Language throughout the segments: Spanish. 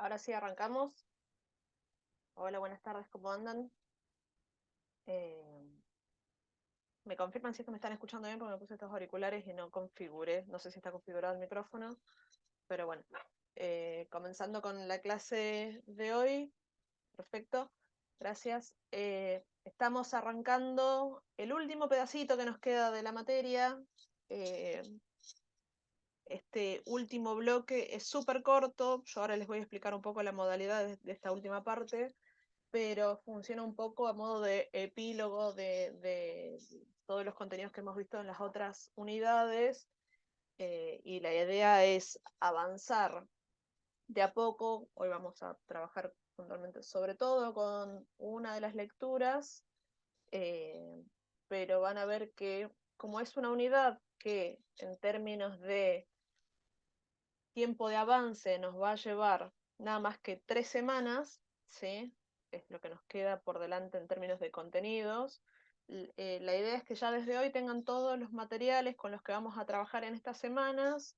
Ahora sí arrancamos. Hola, buenas tardes, ¿cómo andan? Eh, ¿Me confirman si es que me están escuchando bien? Porque me puse estos auriculares y no configuré. No sé si está configurado el micrófono, pero bueno. Comenzando con la clase de hoy. Perfecto, gracias. Estamos arrancando el último pedacito que nos queda de la materia. Eh, este último bloque es súper corto. Yo ahora les voy a explicar un poco la modalidad de esta última parte, pero funciona un poco a modo de epílogo de todos los contenidos que hemos visto en las otras unidades, y la idea es avanzar de a poco. Hoy vamos a trabajar puntualmente sobre todo con una de las lecturas, eh, pero van a ver que como es una unidad que en términos de tiempo de avance nos va a llevar nada más que 3 semanas, ¿sí? Es lo que nos queda por delante en términos de contenidos. La idea es que ya desde hoy tengan todos los materiales con los que vamos a trabajar en estas semanas,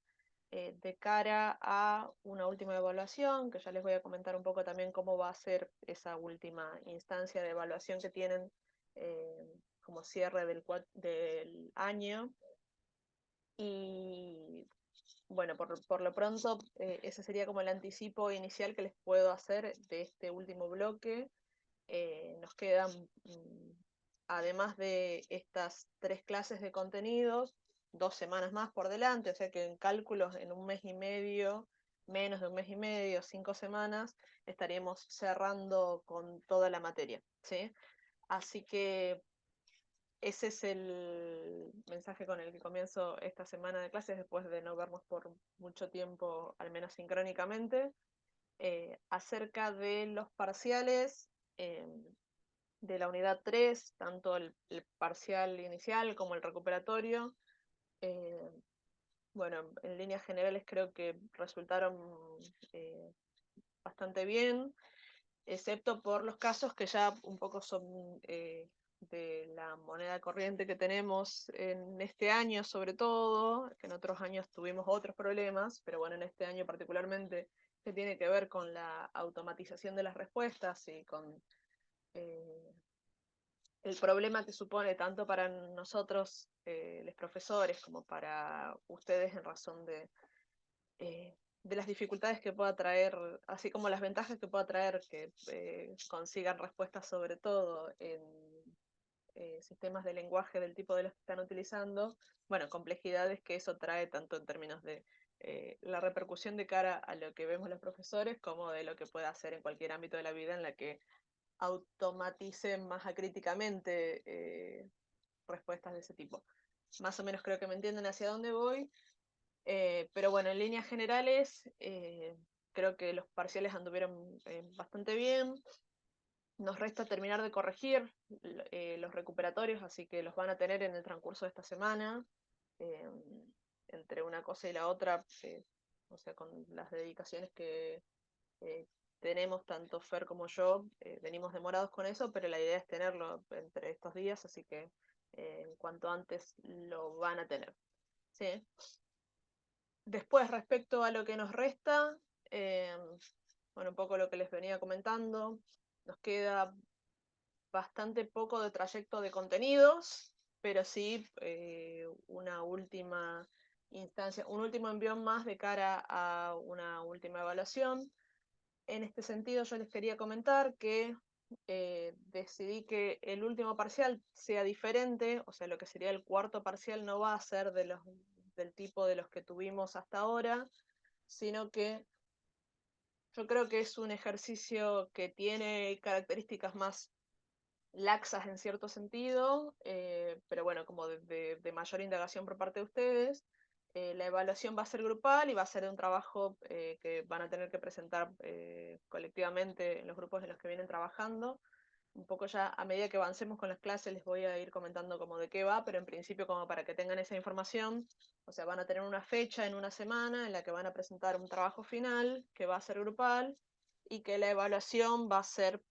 de cara a una última evaluación, que ya les voy a comentar un poco también cómo va a ser esa última instancia de evaluación que tienen, como cierre del año. Y bueno, por lo pronto, ese sería como el anticipo inicial que les puedo hacer de este último bloque. Nos quedan, además de estas 3 clases de contenidos, 2 semanas más por delante, o sea que en cálculos en un mes y medio, menos de un mes y medio, 5 semanas, estaríamos cerrando con toda la materia, ¿sí? Así que ese es el mensaje con el que comienzo esta semana de clases, después de no vernos por mucho tiempo, al menos sincrónicamente, acerca de los parciales, eh, de la unidad 3, tanto el parcial inicial como el recuperatorio. Eh, bueno, en líneas generales creo que resultaron, eh, bastante bien, excepto por los casos que ya un poco son, de la moneda corriente que tenemos en este año, sobre todo, que en otros años tuvimos otros problemas, pero bueno, en este año particularmente, que tiene que ver con la automatización de las respuestas y con, eh, el problema que supone tanto para nosotros, los profesores, como para ustedes en razón de las dificultades que pueda traer, así como las ventajas que pueda traer que, consigan respuestas sobre todo en, sistemas de lenguaje del tipo de los que están utilizando. Bueno, complejidades que eso trae tanto en términos de, la repercusión de cara a lo que vemos los profesores, como de lo que pueda hacer en cualquier ámbito de la vida en la que automaticen más acríticamente, respuestas de ese tipo. Más o menos creo que me entienden hacia dónde voy. Pero bueno, en líneas generales, creo que los parciales anduvieron, bastante bien. Nos resta terminar de corregir, los recuperatorios, así que los van a tener en el transcurso de esta semana. Eh, Entre una cosa y la otra, o sea, con las dedicaciones que, eh, tenemos tanto Fer como yo, venimos demorados con eso, pero la idea es tenerlo entre estos días, así que, en cuanto antes lo van a tener. ¿Sí? Después, respecto a lo que nos resta, eh, bueno, un poco lo que les venía comentando, nos queda bastante poco de trayecto de contenidos, pero sí, una última instancia, un último envión más de cara a una última evaluación. En este sentido, yo les quería comentar que, decidí que el último parcial sea diferente, o sea, lo que sería el cuarto parcial no va a ser del tipo de los que tuvimos hasta ahora, sino que yo creo que es un ejercicio que tiene características más laxas en cierto sentido, pero bueno, como de mayor indagación por parte de ustedes. La evaluación va a ser grupal y va a ser de un trabajo, que van a tener que presentar, colectivamente en los grupos en los que vienen trabajando. Un poco ya a medida que avancemos con las clases les voy a ir comentando como de qué va, pero en principio como para que tengan esa información, o sea, van a tener una fecha en una semana en la que van a presentar un trabajo final que va a ser grupal y que la evaluación va a ser,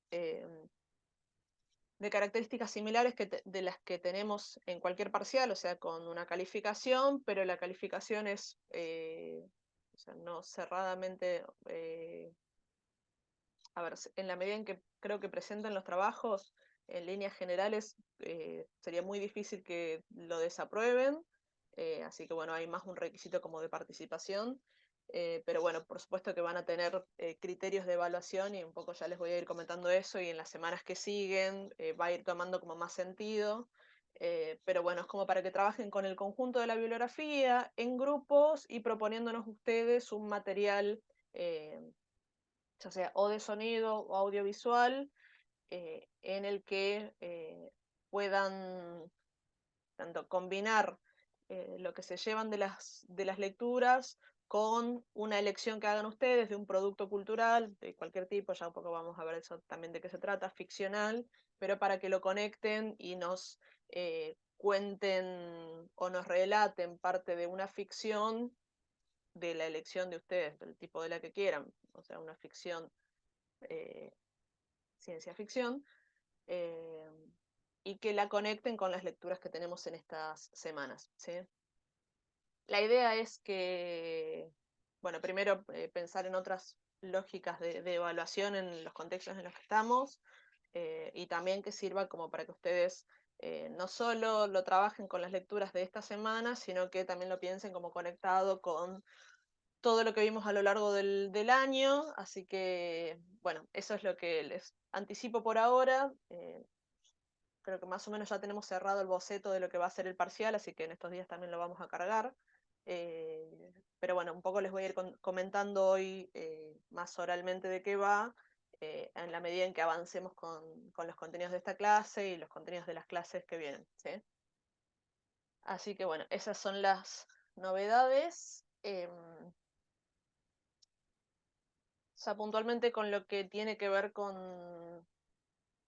de características similares de las que tenemos en cualquier parcial, o sea, con una calificación, pero la calificación es, o sea, no cerradamente, a ver, en la medida en que creo que presenten los trabajos, en líneas generales, sería muy difícil que lo desaprueben, así que bueno, hay más un requisito como de participación, pero bueno, por supuesto que van a tener criterios de evaluación y un poco ya les voy a ir comentando eso y en las semanas que siguen va a ir tomando como más sentido. Pero bueno, es como para que trabajen con el conjunto de la bibliografía en grupos y proponiéndonos ustedes un material, ya sea o de sonido o audiovisual, en el que puedan tanto combinar lo que se llevan de las lecturas con una elección que hagan ustedes de un producto cultural de cualquier tipo, ya un poco vamos a ver eso también de qué se trata, ficcional, pero para que lo conecten y nos cuenten o nos relaten parte de una ficción de la elección de ustedes, del tipo de la que quieran, o sea, una ficción, eh, ciencia ficción, eh, y que la conecten con las lecturas que tenemos en estas semanas, ¿sí? La idea es que, bueno, primero pensar en otras lógicas de evaluación en los contextos en los que estamos, y también que sirva como para que ustedes no solo lo trabajen con las lecturas de esta semana, sino que también lo piensen como conectado con todo lo que vimos a lo largo del año, así que, bueno, eso es lo que les anticipo por ahora. Creo que más o menos ya tenemos cerrado el boceto de lo que va a ser el parcial, así que en estos días también lo vamos a cargar. Pero bueno, un poco les voy a ir comentando hoy más oralmente de qué va, en la medida en que avancemos con los contenidos de esta clase y los contenidos de las clases que vienen, ¿sí? Así que bueno, esas son las novedades. Ya puntualmente con lo que tiene que ver con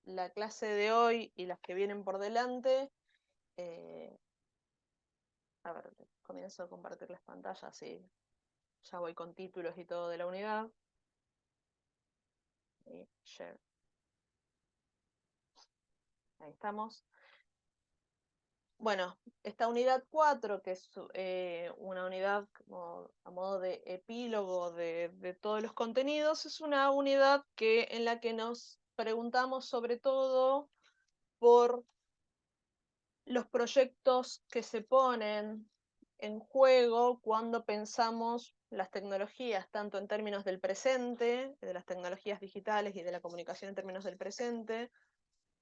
la clase de hoy y las que vienen por delante. eh, a ver, comienzo a compartir las pantallas y ya voy con títulos y todo de la unidad. Y share. Ahí estamos. Bueno, esta unidad 4, que es una unidad como a modo de epílogo de todos los contenidos, es una unidad en la que nos preguntamos sobre todo por los proyectos que se ponen en juego cuando pensamos las tecnologías, tanto en términos del presente, de las tecnologías digitales y de la comunicación en términos del presente,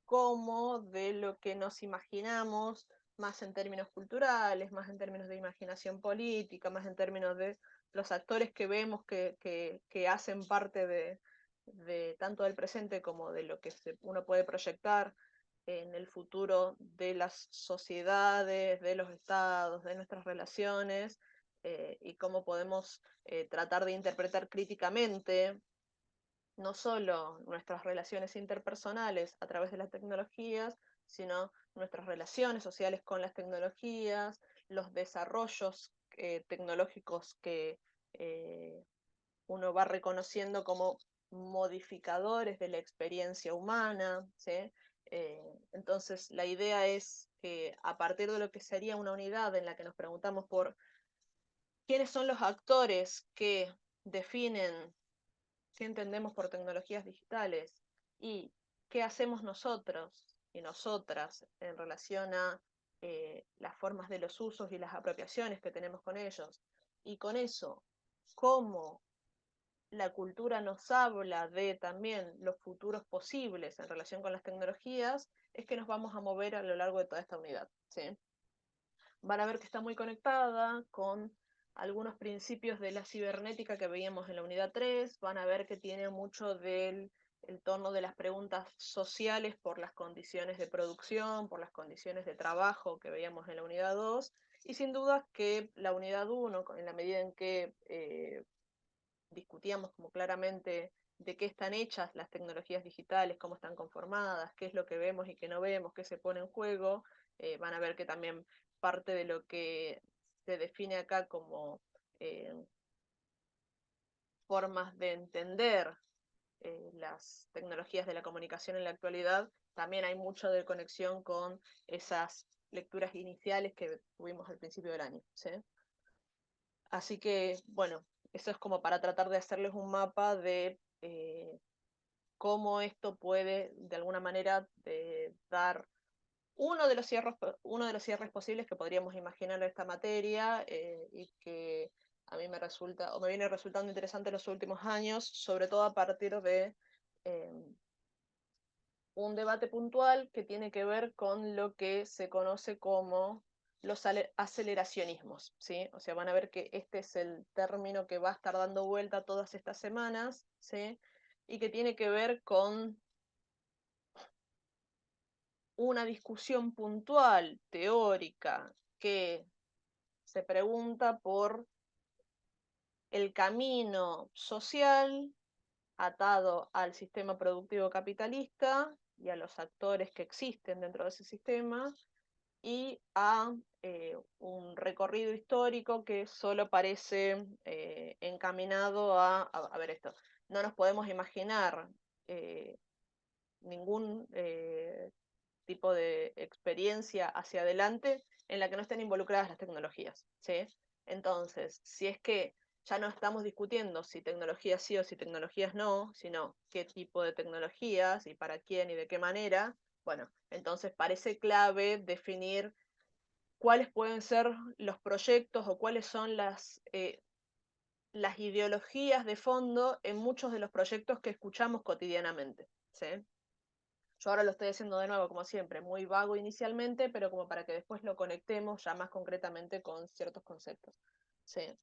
como de lo que nos imaginamos más en términos culturales, más en términos de imaginación política, más en términos de los actores que vemos que hacen parte de tanto del presente como de lo que uno puede proyectar en el futuro de las sociedades, de los estados, de nuestras relaciones, y cómo podemos tratar de interpretar críticamente no solo nuestras relaciones interpersonales a través de las tecnologías, sino nuestras relaciones sociales con las tecnologías, los desarrollos tecnológicos que uno va reconociendo como modificadores de la experiencia humana, ¿sí? Entonces, la idea es que a partir de lo que sería una unidad en la que nos preguntamos por quiénes son los actores que definen qué entendemos por tecnologías digitales y qué hacemos nosotros y nosotras en relación a las formas de los usos y las apropiaciones que tenemos con ellos. Y con eso, cómo la cultura nos habla de también los futuros posibles en relación con las tecnologías, es que nos vamos a mover a lo largo de toda esta unidad, ¿sí? Van a ver que está muy conectada con algunos principios de la cibernética que veíamos en la unidad 3, van a ver que tiene mucho del el tono de las preguntas sociales por las condiciones de producción, por las condiciones de trabajo que veíamos en la unidad 2, y sin duda que la unidad 1, en la medida en que discutíamos como claramente de qué están hechas las tecnologías digitales, cómo están conformadas, qué es lo que vemos y qué no vemos, qué se pone en juego, van a ver que también parte de lo que se define acá como eh, formas de entender las tecnologías de la comunicación en la actualidad, también hay mucho de conexión con esas lecturas iniciales que tuvimos al principio del año, ¿sí? Así que, bueno, eso es como para tratar de hacerles un mapa de cómo esto puede, de alguna manera, dar uno de los cierres posibles que podríamos imaginar en esta materia, y que a mí me resulta, o me viene resultando interesante en los últimos años, sobre todo a partir de un debate puntual que tiene que ver con lo que se conoce como los aceleracionismos, ¿sí? O sea, van a ver que este es el término que va a estar dando vuelta todas estas semanas, ¿sí? Y que tiene que ver con una discusión puntual, teórica, que se pregunta por el camino social atado al sistema productivo capitalista y a los actores que existen dentro de ese sistema, y a un recorrido histórico que solo parece encaminado a ver esto. No nos podemos imaginar ningún tipo de experiencia hacia adelante en la que no estén involucradas las tecnologías, ¿sí? Entonces, si es que ya no estamos discutiendo si tecnologías sí o si tecnologías no, sino qué tipo de tecnologías y para quién y de qué manera, bueno, entonces parece clave definir cuáles pueden ser los proyectos o cuáles son las ideologías de fondo en muchos de los proyectos que escuchamos cotidianamente, ¿sí? Yo ahora lo estoy haciendo de nuevo, como siempre, muy vago inicialmente, pero como para que después lo conectemos ya más concretamente con ciertos conceptos. ¿Sí?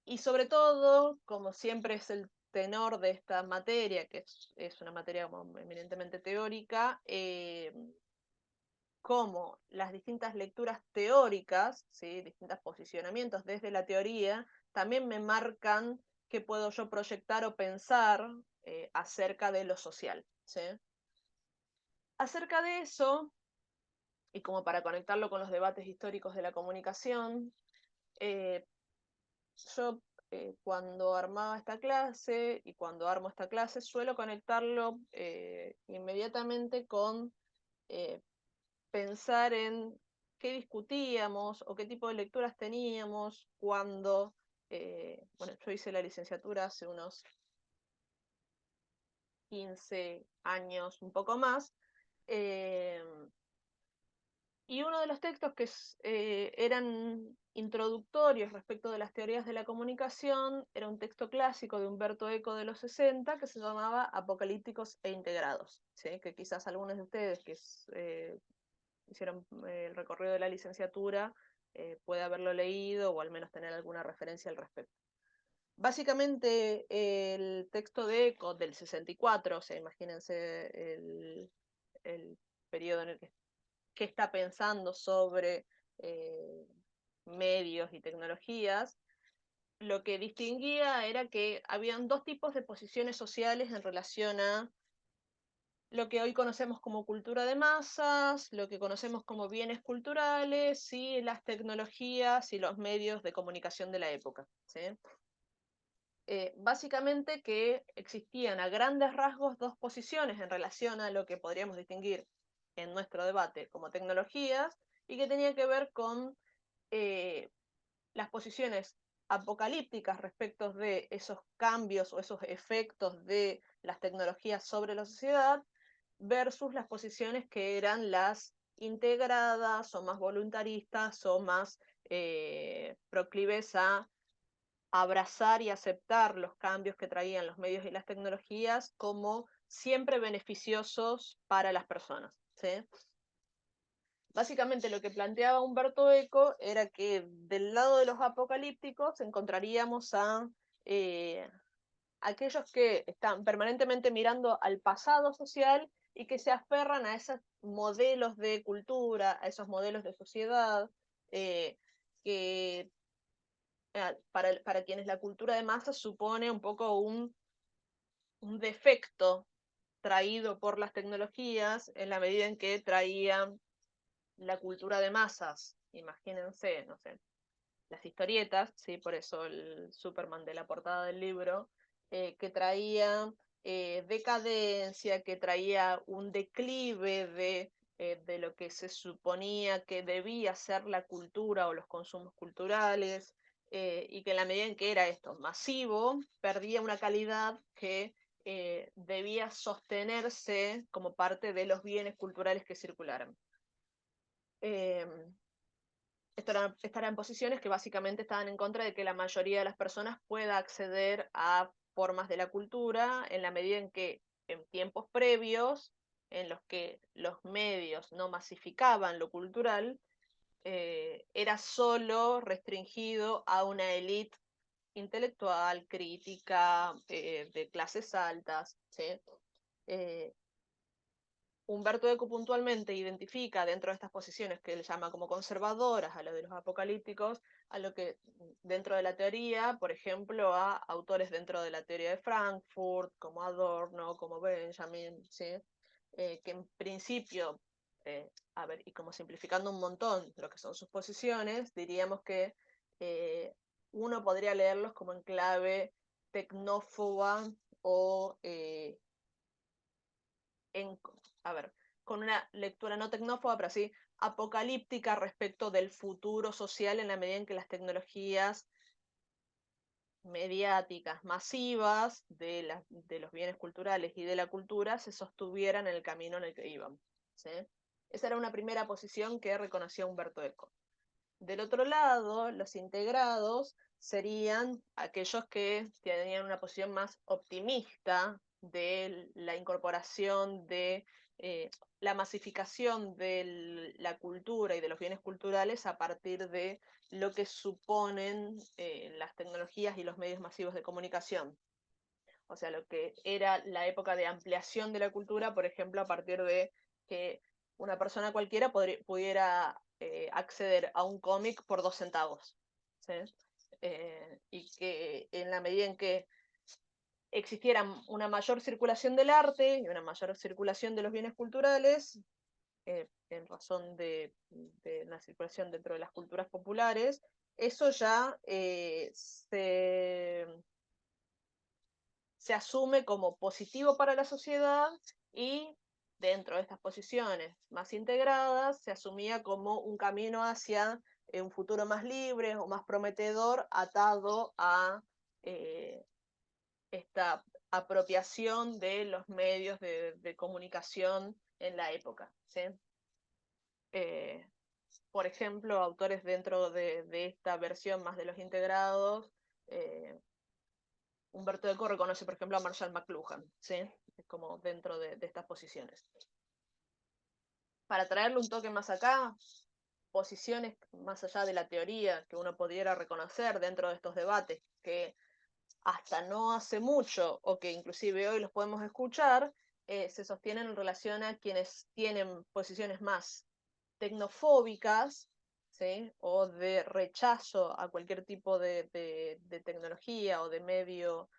Y sobre todo, como siempre es el tenor de esta materia, que es una materia como eminentemente teórica, cómo las distintas lecturas teóricas, ¿sí? Distintos posicionamientos desde la teoría, también me marcan qué puedo yo proyectar o pensar acerca de lo social. ¿Sí? Acerca de eso, y como para conectarlo con los debates históricos de la comunicación, eh, yo cuando armaba esta clase y cuando armo esta clase suelo conectarlo inmediatamente con pensar en qué discutíamos o qué tipo de lecturas teníamos cuando, bueno, yo hice la licenciatura hace unos 15 años, un poco más, eh, y uno de los textos que eran introductorios respecto de las teorías de la comunicación era un texto clásico de Umberto Eco de los 60 que se llamaba Apocalípticos e Integrados, ¿sí? Que quizás algunos de ustedes que hicieron el recorrido de la licenciatura puede haberlo leído o al menos tener alguna referencia al respecto. Básicamente el texto de Eco del 64, o sea, imagínense el periodo en el que está pensando sobre medios y tecnologías, lo que distinguía era que habían dos tipos de posiciones sociales en relación a lo que hoy conocemos como cultura de masas, lo que conocemos como bienes culturales y las tecnologías y los medios de comunicación de la época, ¿sí? Básicamente que existían a grandes rasgos dos posiciones en relación a lo que podríamos distinguir en nuestro debate como tecnologías y que tenía que ver con las posiciones apocalípticas respecto de esos cambios o esos efectos de las tecnologías sobre la sociedad versus las posiciones que eran las integradas o más voluntaristas o más proclives a abrazar y aceptar los cambios que traían los medios y las tecnologías como siempre beneficiosos para las personas, ¿sí? Básicamente lo que planteaba Humberto Eco era que del lado de los apocalípticos encontraríamos a aquellos que están permanentemente mirando al pasado social y que se aferran a esos modelos de cultura, a esos modelos de sociedad, que para quienes la cultura de masas supone un poco un defecto traído por las tecnologías en la medida en que traían la cultura de masas. Imagínense, no sé, las historietas, ¿sí? Por eso el Superman de la portada del libro, que traía decadencia, que traía un declive de lo que se suponía que debía ser la cultura o los consumos culturales, y que en la medida en que era esto masivo, perdía una calidad que debía sostenerse como parte de los bienes culturales que circularan. Estas eran posiciones que básicamente estaban en contra de que la mayoría de las personas pueda acceder a formas de la cultura en la medida en que en tiempos previos, en los que los medios no masificaban lo cultural, era solo restringido a una élite intelectual, crítica, de clases altas, ¿sí? Humberto Eco puntualmente identifica dentro de estas posiciones que él llama como conservadoras, a lo de los apocalípticos, a lo que dentro de la teoría, por ejemplo, a autores dentro de la teoría de Frankfurt, como Adorno, como Benjamin, ¿sí? Que en principio, a ver, y como simplificando un montón lo que son sus posiciones, diríamos que uno podría leerlos como en clave tecnófoba o en, a ver, con una lectura no tecnófoba, pero sí apocalíptica respecto del futuro social en la medida en que las tecnologías mediáticas masivas de los bienes culturales y de la cultura se sostuvieran en el camino en el que íbamos, ¿sí? Esa era una primera posición que reconocía Humberto Eco. Del otro lado, los integrados serían aquellos que tenían una posición más optimista de la incorporación de la masificación de la cultura y de los bienes culturales a partir de lo que suponen las tecnologías y los medios masivos de comunicación. O sea, lo que era la época de ampliación de la cultura, por ejemplo, a partir de que una persona cualquiera pudiera acceder a un cómic por 2 centavos, ¿sí? Y que en la medida en que existiera una mayor circulación del arte y una mayor circulación de los bienes culturales, en razón de la circulación dentro de las culturas populares, eso ya se asume como positivo para la sociedad y dentro de estas posiciones más integradas se asumía como un camino hacia un futuro más libre o más prometedor atado a esta apropiación de los medios de comunicación en la época, ¿sí? Por ejemplo, autores dentro de esta versión más de los integrados, Humberto Eco reconoce, por ejemplo, a Marshall McLuhan, ¿sí? Es como dentro de estas posiciones. Para traerle un toque más acá, posiciones más allá de la teoría que uno pudiera reconocer dentro de estos debates, que hasta no hace mucho, o que inclusive hoy los podemos escuchar, se sostienen en relación a quienes tienen posiciones más tecnofóbicas, ¿sí? O de rechazo a cualquier tipo de tecnología o de medio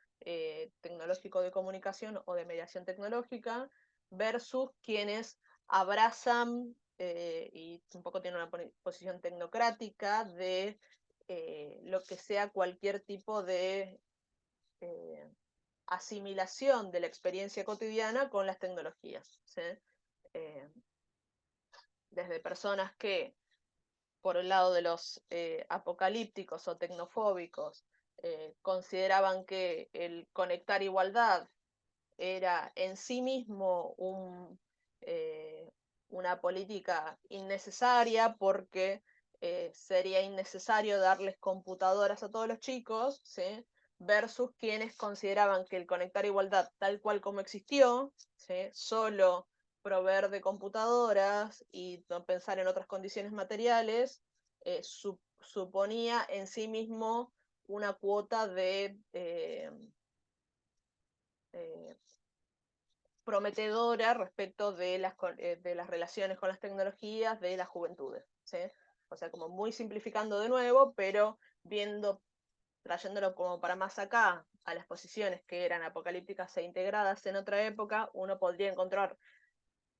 tecnológico de comunicación o de mediación tecnológica, versus quienes abrazan y un poco tienen una posición tecnocrática de lo que sea cualquier tipo de asimilación de la experiencia cotidiana con las tecnologías, ¿sí? Eh, Desde personas que por el lado de los apocalípticos o tecnofóbicos, consideraban que el conectar igualdad era en sí mismo una política innecesaria porque sería innecesario darles computadoras a todos los chicos, ¿sí? Versus quienes consideraban que el conectar igualdad tal cual como existió, ¿sí? Solo proveer de computadoras y no pensar en otras condiciones materiales, suponía en sí mismo una cuota eh, prometedora respecto de las relaciones con las tecnologías de las juventudes, ¿sí? O sea, como muy simplificando de nuevo, pero viendo, trayéndolo como para más acá, a las posiciones que eran apocalípticas e integradas en otra época, uno podría encontrar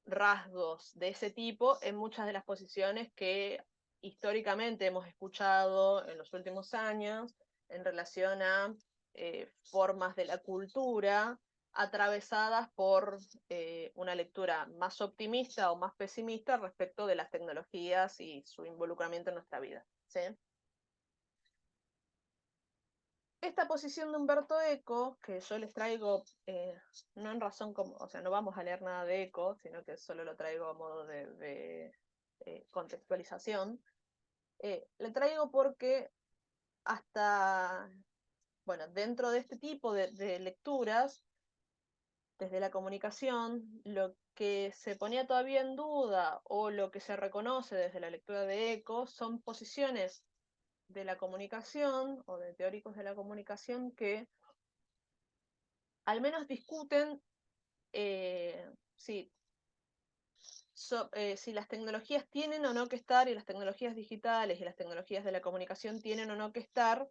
rasgos de ese tipo en muchas de las posiciones que históricamente hemos escuchado en los últimos años en relación a formas de la cultura atravesadas por una lectura más optimista o más pesimista respecto de las tecnologías y su involucramiento en nuestra vida, ¿sí? esta posición de Humberto Eco, que yo les traigo, no en razón como, o sea, no vamos a leer nada de Eco, sino que solo lo traigo a modo de contextualización, le traigo porque hasta, bueno, dentro de este tipo de lecturas, desde la comunicación, lo que se ponía todavía en duda o lo que se reconoce desde la lectura de Eco son posiciones de la comunicación o de teóricos de la comunicación que al menos discuten si, si las tecnologías tienen o no que estar, y las tecnologías digitales y las tecnologías de la comunicación tienen o no que estar,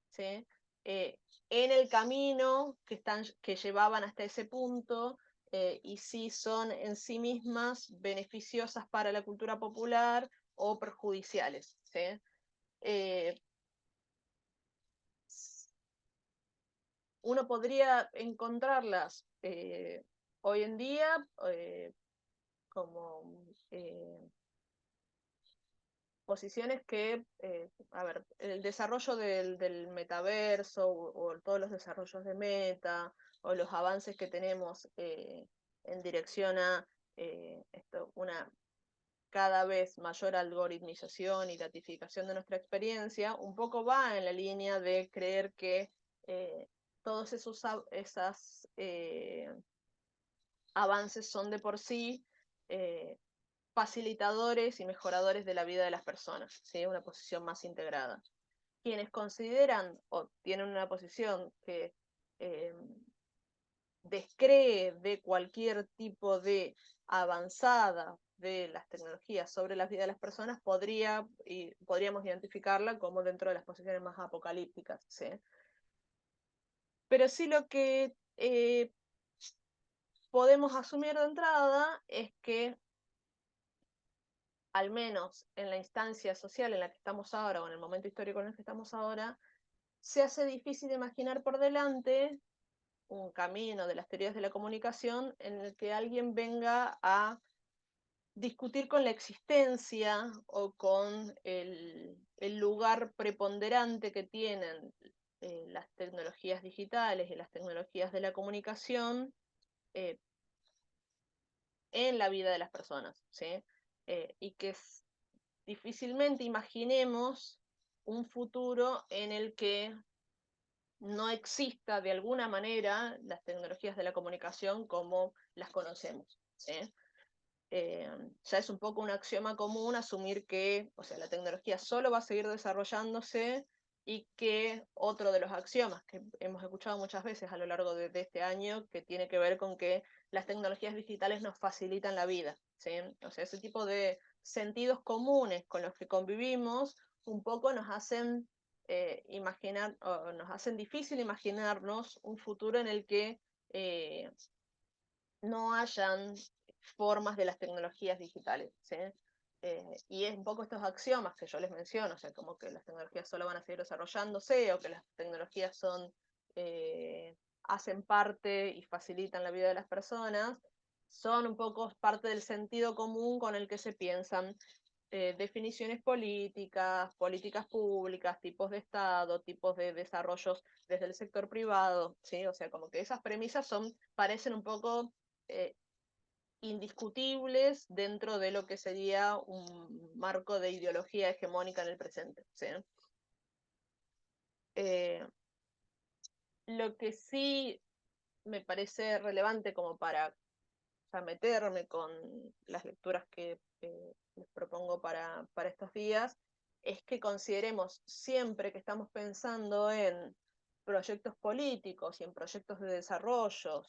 ¿sí? Eh, en el camino que llevaban hasta ese punto, y si son en sí mismas beneficiosas para la cultura popular o perjudiciales. ¿Sí? Eh, Uno podría encontrarlas hoy en día como posiciones que, a ver, el desarrollo del metaverso o todos los desarrollos de Meta o los avances que tenemos en dirección a una cada vez mayor algoritmización y datificación de nuestra experiencia, un poco va en la línea de creer que todos esas avances son de por sí facilitadores y mejoradores de la vida de las personas, ¿sí? Una posición más integrada. Quienes consideran o tienen una posición que eh, descree de cualquier tipo de avanzada de las tecnologías sobre la vida de las personas, podríamos identificarla como dentro de las posiciones más apocalípticas. ¿Sí? Pero sí lo que podemos asumir de entrada es que al menos en la instancia social en la que estamos ahora o en el momento histórico en el que estamos ahora, se hace difícil imaginar por delante un camino de las teorías de la comunicación en el que alguien venga a discutir con la existencia o con el lugar preponderante que tienen las tecnologías digitales y las tecnologías de la comunicación eh, en la vida de las personas, ¿sí? Y que difícilmente imaginemos un futuro en el que no exista de alguna manera las tecnologías de la comunicación como las conocemos. ¿Sí? Ya es un poco un axioma común asumir que, o sea, la tecnología solo va a seguir desarrollándose y que otro de los axiomas que hemos escuchado muchas veces a lo largo de este año, que tiene que ver con que las tecnologías digitales nos facilitan la vida. ¿Sí? O sea, ese tipo de sentidos comunes con los que convivimos un poco nos hacen imaginar, o nos hacen difícil imaginarnos un futuro en el que no hayan formas de las tecnologías digitales. ¿Sí? Y es un poco estos axiomas que yo les menciono, o sea, como que las tecnologías solo van a seguir desarrollándose o que las tecnologías hacen parte y facilitan la vida de las personas, son un poco parte del sentido común con el que se piensan definiciones políticas, políticas públicas, tipos de Estado, tipos de desarrollos desde el sector privado, ¿sí? O sea, como que esas premisas parecen un poco eh, indiscutibles dentro de lo que sería un marco de ideología hegemónica en el presente. ¿Sí? Eh, lo que sí me parece relevante como para meterme con las lecturas que les propongo para estos días, es que consideremos siempre que estamos pensando en proyectos políticos y en proyectos de desarrollo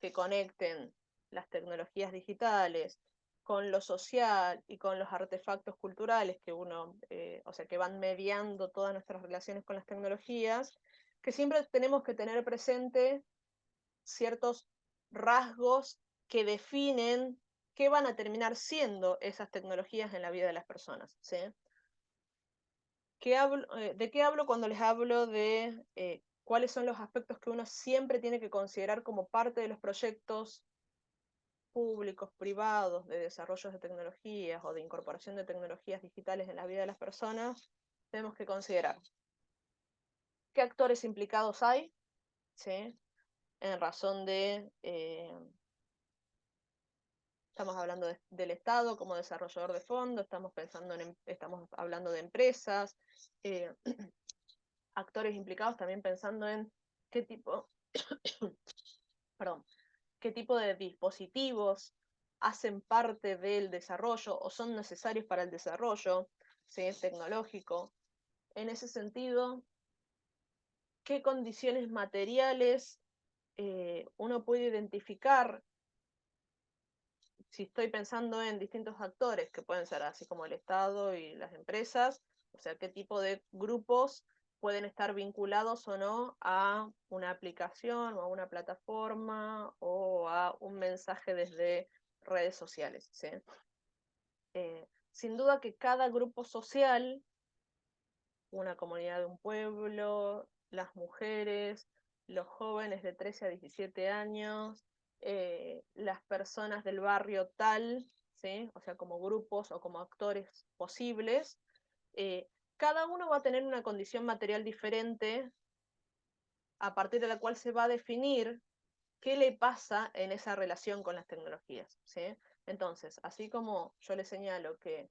que conecten las tecnologías digitales con lo social y con los artefactos culturales que o sea, que van mediando todas nuestras relaciones con las tecnologías, que siempre tenemos que tener presente ciertos rasgos que definen qué van a terminar siendo esas tecnologías en la vida de las personas. ¿Sí? ¿De qué hablo cuando les hablo de cuáles son los aspectos que uno siempre tiene que considerar como parte de los proyectos públicos, privados, de desarrollos de tecnologías o de incorporación de tecnologías digitales en la vida de las personas? Tenemos que considerar qué actores implicados hay, ¿sí? En razón de, estamos hablando del Estado como desarrollador de fondos, estamos hablando de empresas, eh, actores implicados también pensando en qué tipo, perdón, qué tipo de dispositivos hacen parte del desarrollo o son necesarios para el desarrollo, ¿sí? Tecnológico. En ese sentido, ¿qué condiciones materiales uno puede identificar si estoy pensando en distintos actores, que pueden ser así como el Estado y las empresas? O sea, qué tipo de grupos pueden estar vinculados o no a una aplicación o a una plataforma o a un mensaje desde redes sociales, ¿sí? Sin duda que cada grupo social, una comunidad de un pueblo, las mujeres, los jóvenes de 13 a 17 años, las personas del barrio tal, ¿sí? O sea, como grupos o como actores posibles, eh, cada uno va a tener una condición material diferente a partir de la cual se va a definir qué le pasa en esa relación con las tecnologías, ¿sí? Entonces, así como yo le señalo que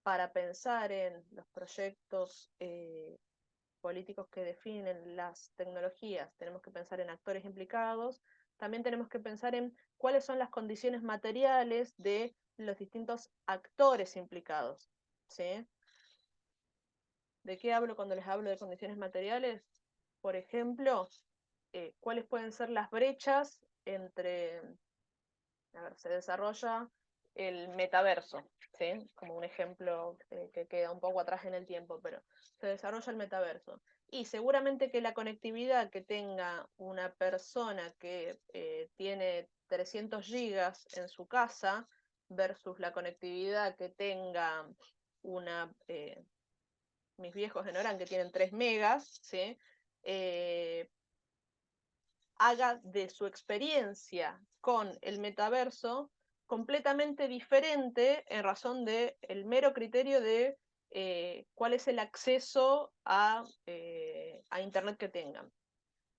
para pensar en los proyectos políticos que definen las tecnologías, tenemos que pensar en actores implicados, también tenemos que pensar en cuáles son las condiciones materiales de los distintos actores implicados, ¿sí? ¿De qué hablo cuando les hablo de condiciones materiales? Por ejemplo, cuáles pueden ser las brechas entre, a ver, se desarrolla el metaverso, ¿sí? Como un ejemplo que queda un poco atrás en el tiempo, pero se desarrolla el metaverso. Y seguramente que la conectividad que tenga una persona que tiene 300 gigas en su casa versus la conectividad que tenga una, mis viejos en Orán que tienen 3 megas, ¿sí? Eh, haga de su experiencia con el metaverso completamente diferente en razón del mero criterio de cuál es el acceso a Internet que tengan.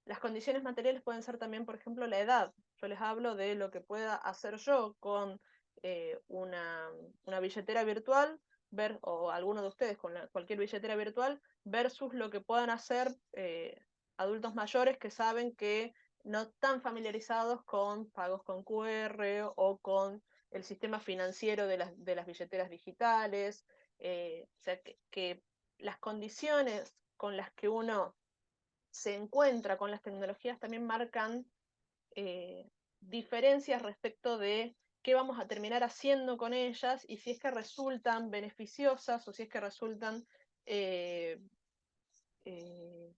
Las condiciones materiales pueden ser también, por ejemplo, la edad. Yo les hablo de lo que pueda hacer yo con una billetera virtual, o alguno de ustedes con cualquier billetera virtual, versus lo que puedan hacer adultos mayores que saben que no están familiarizados con pagos con QR o con el sistema financiero de las billeteras digitales. O sea, que las condiciones con las que uno se encuentra con las tecnologías también marcan diferencias respecto de qué vamos a terminar haciendo con ellas y si es que resultan beneficiosas o si es que resultan eh, eh,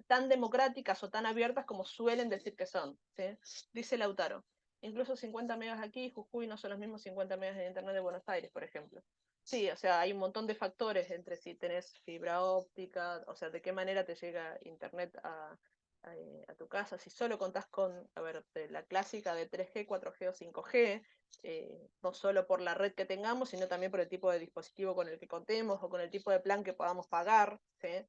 tan democráticas o tan abiertas como suelen decir que son, ¿sí? Dice Lautaro, incluso 50 megas aquí, Jujuy no son los mismos 50 megas de internet de Buenos Aires, por ejemplo. Sí, o sea, hay un montón de factores entre si tenés fibra óptica, o sea, de qué manera te llega internet a tu casa, si solo contás con, a ver, la clásica de 3G, 4G o 5G, no solo por la red que tengamos, sino también por el tipo de dispositivo con el que contemos o con el tipo de plan que podamos pagar, ¿sí?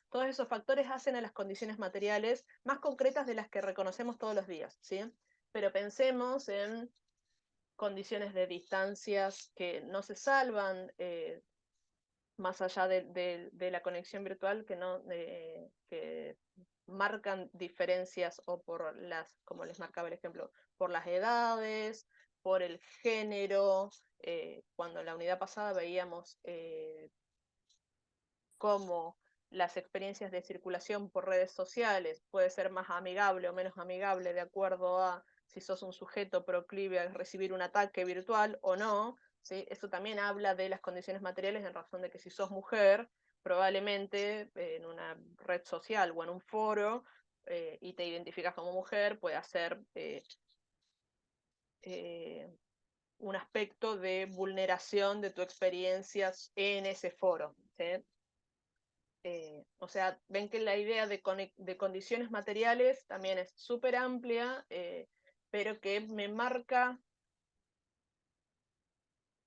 Todos esos factores hacen a las condiciones materiales más concretas de las que reconocemos todos los días, ¿sí? Pero pensemos en condiciones de distancias que no se salvan más allá de la conexión virtual, que marcan diferencias o por las, como les marcaba el ejemplo, por las edades, por el género. Cuando en la unidad pasada veíamos cómo las experiencias de circulación por redes sociales puede ser más amigable o menos amigable de acuerdo a si sos un sujeto proclive a recibir un ataque virtual o no, ¿sí? Eso también habla de las condiciones materiales en razón de que si sos mujer, probablemente en una red social o en un foro y te identificas como mujer, puede ser un aspecto de vulneración de tu experiencia en ese foro, ¿sí? O sea, ven que la idea de condiciones materiales también es súper amplia, pero que me marca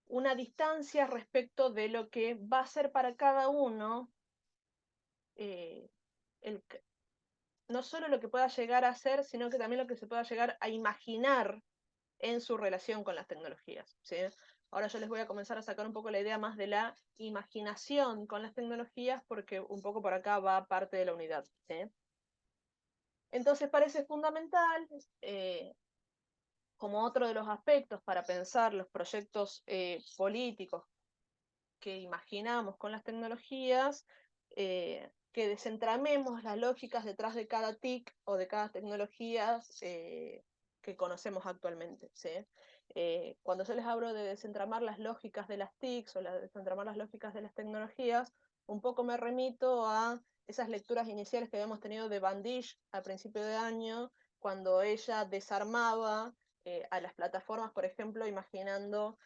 una distancia respecto de lo que va a ser para cada uno eh, el, no solo lo que pueda llegar a hacer, sino que también lo que se pueda llegar a imaginar en su relación con las tecnologías, ¿sí? Ahora yo les voy a comenzar a sacar un poco la idea más de la imaginación con las tecnologías, porque un poco por acá va parte de la unidad, ¿sí? Entonces parece fundamental, como otro de los aspectos para pensar los proyectos políticos que imaginamos con las tecnologías, que desentramemos las lógicas detrás de cada TIC o de cada tecnología que conocemos actualmente, ¿sí? Cuando yo les hablo de desentramar las lógicas de las TICs o desentramar las lógicas de las tecnologías, un poco me remito a esas lecturas iniciales que habíamos tenido de Bandish a principio de año, cuando ella desarmaba a las plataformas, por ejemplo, imaginando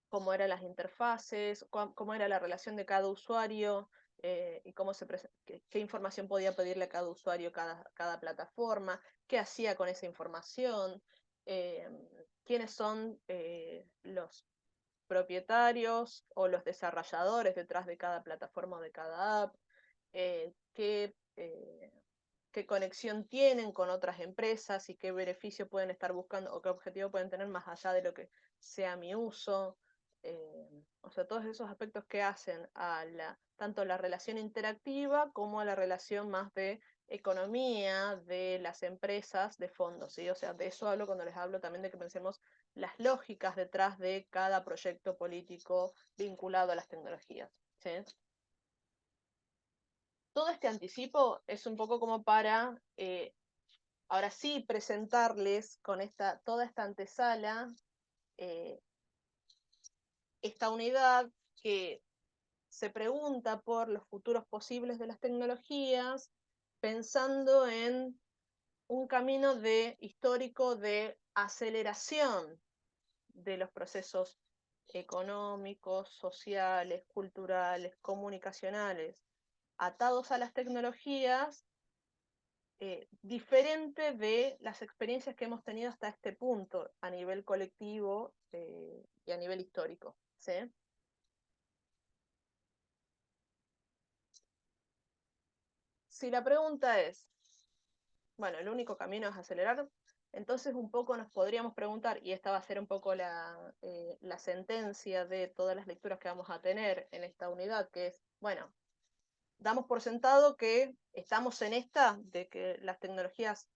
cómo eran las interfaces, cómo era la relación de cada usuario y qué información podía pedirle a cada usuario cada plataforma, qué hacía con esa información, eh, quiénes son los propietarios o los desarrolladores detrás de cada plataforma o de cada app, qué conexión tienen con otras empresas y qué beneficio pueden estar buscando o qué objetivo pueden tener más allá de lo que sea mi uso. O sea, todos esos aspectos que hacen a tanto la relación interactiva como a la relación más de economía de las empresas de fondo, ¿sí? O sea, de eso hablo cuando les hablo también de que pensemos las lógicas detrás de cada proyecto político vinculado a las tecnologías, ¿sí? Todo este anticipo es un poco como para, ahora sí, presentarles con toda esta antesala, eh, esta unidad que se pregunta por los futuros posibles de las tecnologías, pensando en un camino histórico de aceleración de los procesos económicos, sociales, culturales, comunicacionales, atados a las tecnologías, diferente de las experiencias que hemos tenido hasta este punto a nivel colectivo y a nivel histórico, ¿sí? Si la pregunta es, bueno, el único camino es acelerar, entonces un poco nos podríamos preguntar, y esta va a ser un poco la sentencia de todas las lecturas que vamos a tener en esta unidad, que es, bueno, damos por sentado que estamos en esta, de que las tecnologías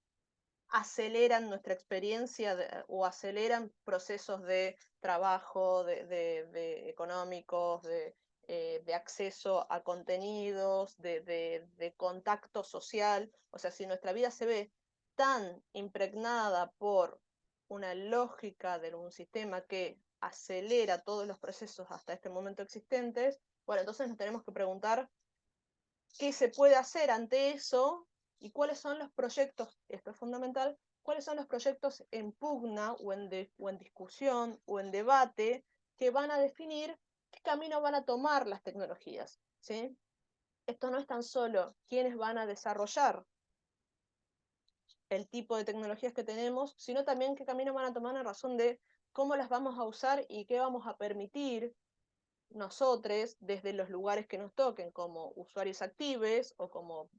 aceleran nuestra experiencia o aceleran procesos de trabajo, de económicos, de acceso a contenidos, de contacto social. O sea, si nuestra vida se ve tan impregnada por una lógica de un sistema que acelera todos los procesos hasta este momento existentes, bueno, entonces nos tenemos que preguntar qué se puede hacer ante eso y cuáles son los proyectos, esto es fundamental, cuáles son los proyectos en pugna o en discusión o en debate que van a definir qué camino van a tomar las tecnologías, ¿sí? Esto no es tan solo quiénes van a desarrollar el tipo de tecnologías que tenemos, sino también qué camino van a tomar en razón de cómo las vamos a usar y qué vamos a permitir nosotros desde los lugares que nos toquen como usuarios activos o como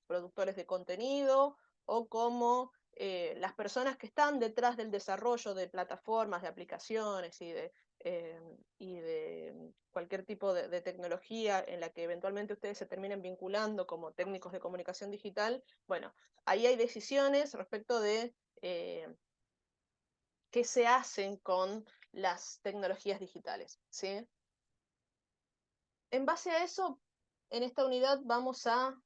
productores de contenido o como las personas que están detrás del desarrollo de plataformas, de aplicaciones y de cualquier tipo de tecnología en la que eventualmente ustedes se terminen vinculando como técnicos de comunicación digital. Bueno, ahí hay decisiones respecto de qué se hacen con las tecnologías digitales, ¿sí? En base a eso, en esta unidad vamos a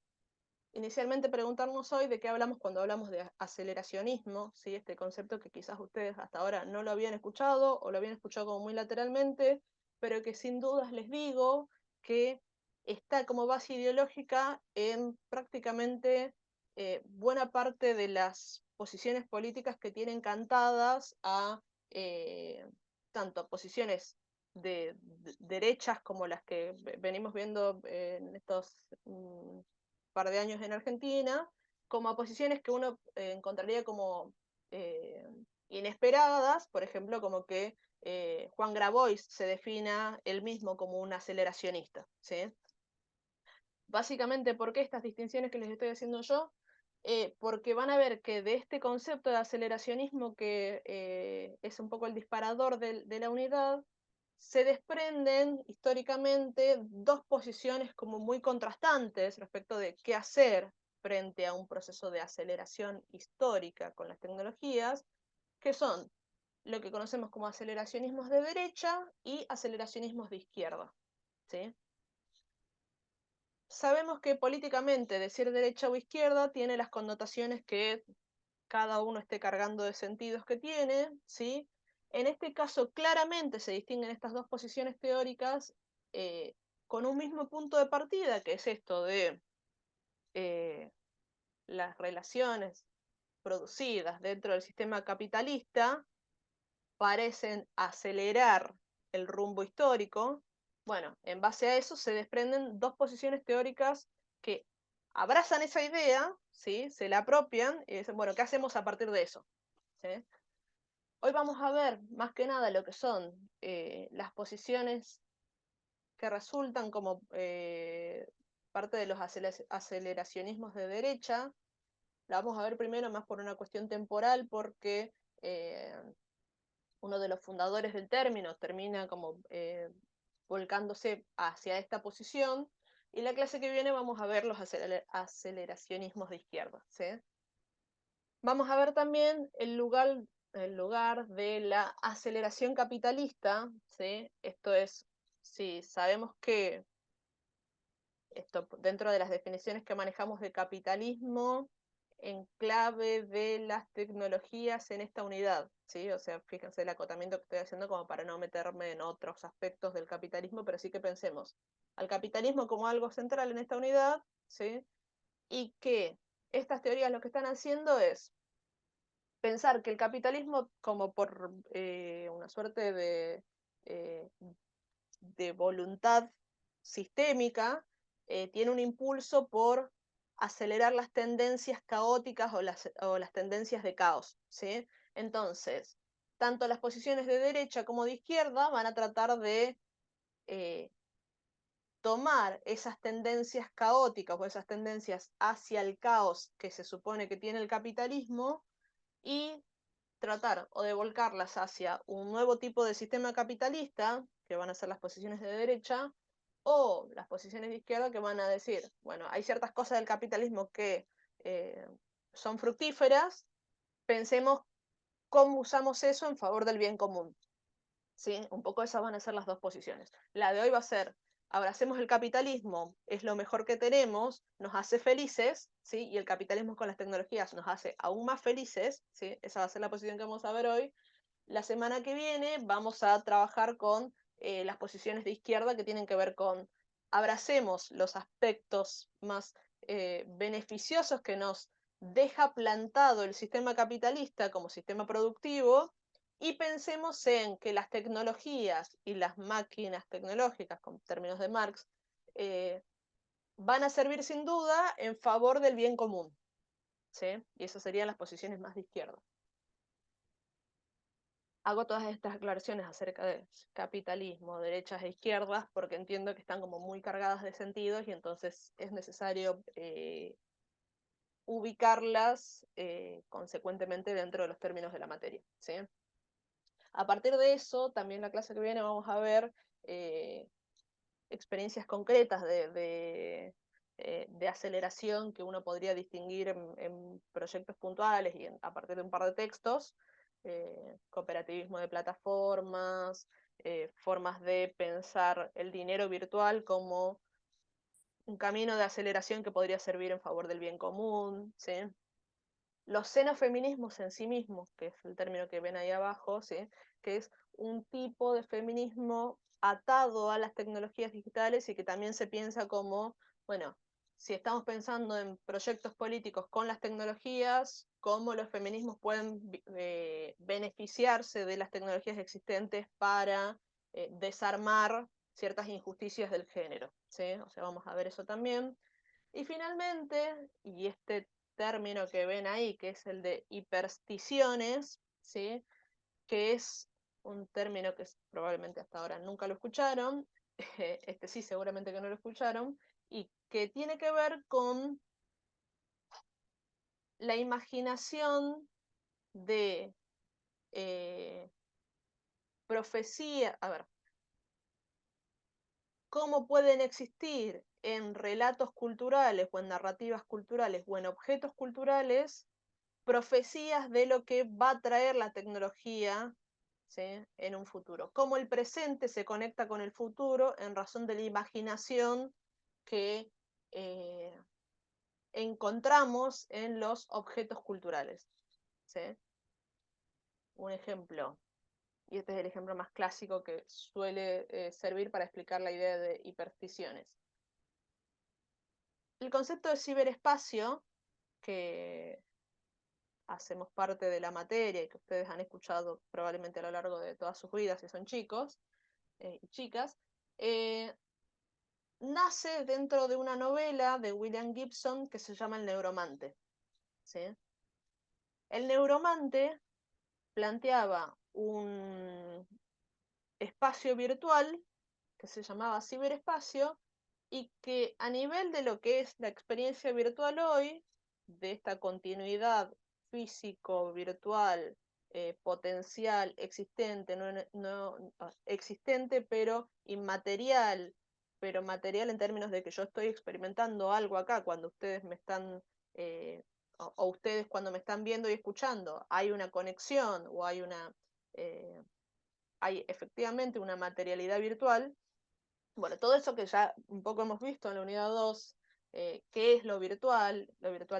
inicialmente preguntarnos hoy de qué hablamos cuando hablamos de aceleracionismo, ¿sí? Este concepto que quizás ustedes hasta ahora no lo habían escuchado o lo habían escuchado como muy lateralmente, pero que sin dudas les digo que está como base ideológica en prácticamente buena parte de las posiciones políticas que tienen cantadas a tanto posiciones de derechas como las que venimos viendo en estos par de años en Argentina, como a posiciones que uno encontraría como eh, inesperadas, por ejemplo, como que Juan Grabois se defina él mismo como un aceleracionista, ¿sí? Básicamente, ¿por qué estas distinciones que les estoy haciendo yo? Porque van a ver que de este concepto de aceleracionismo, que es un poco el disparador de la unidad, se desprenden históricamente dos posiciones como muy contrastantes respecto de qué hacer frente a un proceso de aceleración histórica con las tecnologías, que son lo que conocemos como aceleracionismos de derecha y aceleracionismos de izquierda, ¿sí? Sabemos que políticamente decir derecha o izquierda tiene las connotaciones que cada uno esté cargando de sentidos que tiene, ¿sí? En este caso, claramente se distinguen estas dos posiciones teóricas eh, con un mismo punto de partida, que es esto de eh, las relaciones producidas dentro del sistema capitalista parecen acelerar el rumbo histórico. Bueno, en base a eso se desprenden dos posiciones teóricas que abrazan esa idea, ¿sí? Se la apropian y dicen, bueno, ¿qué hacemos a partir de eso? ¿Sí? Hoy vamos a ver más que nada lo que son las posiciones que resultan como parte de los aceleracionismos de derecha. La vamos a ver primero más por una cuestión temporal, porque eh, uno de los fundadores del término termina como volcándose hacia esta posición, y la clase que viene vamos a ver los aceleracionismos de izquierda, ¿sí? Vamos a ver también el lugar de la aceleración capitalista, ¿sí? Esto es, si sabemos que esto, dentro de las definiciones que manejamos de capitalismo, en clave de las tecnologías en esta unidad, ¿sí? O sea, fíjense el acotamiento que estoy haciendo como para no meterme en otros aspectos del capitalismo, pero sí que pensemos al capitalismo como algo central en esta unidad, ¿sí? Y que estas teorías lo que están haciendo es pensar que el capitalismo, como por una suerte eh, de voluntad sistémica, tiene un impulso por acelerar las tendencias caóticas o las tendencias de caos, ¿sí? Entonces, tanto las posiciones de derecha como de izquierda van a tratar de eh, tomar esas tendencias caóticas o esas tendencias hacia el caos que se supone que tiene el capitalismo y tratar o de volcarlas hacia un nuevo tipo de sistema capitalista, que van a ser las posiciones de derecha, o las posiciones de izquierda, que van a decir, bueno, hay ciertas cosas del capitalismo que eh, son fructíferas, pensemos cómo usamos eso en favor del bien común. ¿Sí? Un poco esas van a ser las dos posiciones. La de hoy va a ser, abracemos el capitalismo, es lo mejor que tenemos, nos hace felices, ¿sí? Y el capitalismo con las tecnologías nos hace aún más felices, ¿sí? Esa va a ser la posición que vamos a ver hoy. La semana que viene vamos a trabajar con las posiciones de izquierda, que tienen que ver con abracemos los aspectos más beneficiosos que nos deja plantado el sistema capitalista como sistema productivo, y pensemos en que las tecnologías y las máquinas tecnológicas, con términos de Marx, eh, van a servir sin duda en favor del bien común, ¿sí? Y esas serían las posiciones más de izquierda. Hago todas estas aclaraciones acerca de capitalismo, derechas e izquierdas, porque entiendo que están como muy cargadas de sentidos y entonces es necesario ubicarlas consecuentemente dentro de los términos de la materia, ¿sí? A partir de eso, también la clase que viene vamos a ver experiencias concretas de aceleración que uno podría distinguir en proyectos puntuales y a partir de un par de textos, cooperativismo de plataformas, formas de pensar el dinero virtual como un camino de aceleración que podría servir en favor del bien común, ¿sí? Los xenofeminismos en sí mismos, que es el término que ven ahí abajo, ¿sí? Que es un tipo de feminismo atado a las tecnologías digitales y que también se piensa como, bueno, si estamos pensando en proyectos políticos con las tecnologías, cómo los feminismos pueden beneficiarse de las tecnologías existentes para desarmar ciertas injusticias del género, ¿sí? O sea, vamos a ver eso también. Y finalmente, y este término que ven ahí, que es el de hipersticiones, ¿sí? Que es un término que probablemente hasta ahora nunca lo escucharon, este sí, seguramente que no lo escucharon, y que tiene que ver con la imaginación de profecía, a ver, cómo pueden existir en relatos culturales o en narrativas culturales o en objetos culturales profecías de lo que va a traer la tecnología, ¿sí?, en un futuro. Cómo el presente se conecta con el futuro en razón de la imaginación que encontramos en los objetos culturales, ¿sí? Un ejemplo, y este es el ejemplo más clásico que suele servir para explicar la idea de hipersticiones. El concepto de ciberespacio, que hacemos parte de la materia y que ustedes han escuchado probablemente a lo largo de todas sus vidas si son chicos y chicas, nace dentro de una novela de William Gibson que se llama El Neuromante, ¿sí? El Neuromante planteaba un espacio virtual que se llamaba ciberespacio y que a nivel de lo que es la experiencia virtual hoy, de esta continuidad físico, virtual, potencial, existente, existente pero inmaterial, pero material en términos de que yo estoy experimentando algo acá cuando ustedes me están, o ustedes cuando me están viendo y escuchando, hay una conexión o eh, hay efectivamente una materialidad virtual. Bueno, todo eso que ya un poco hemos visto en la unidad 2, qué es lo virtual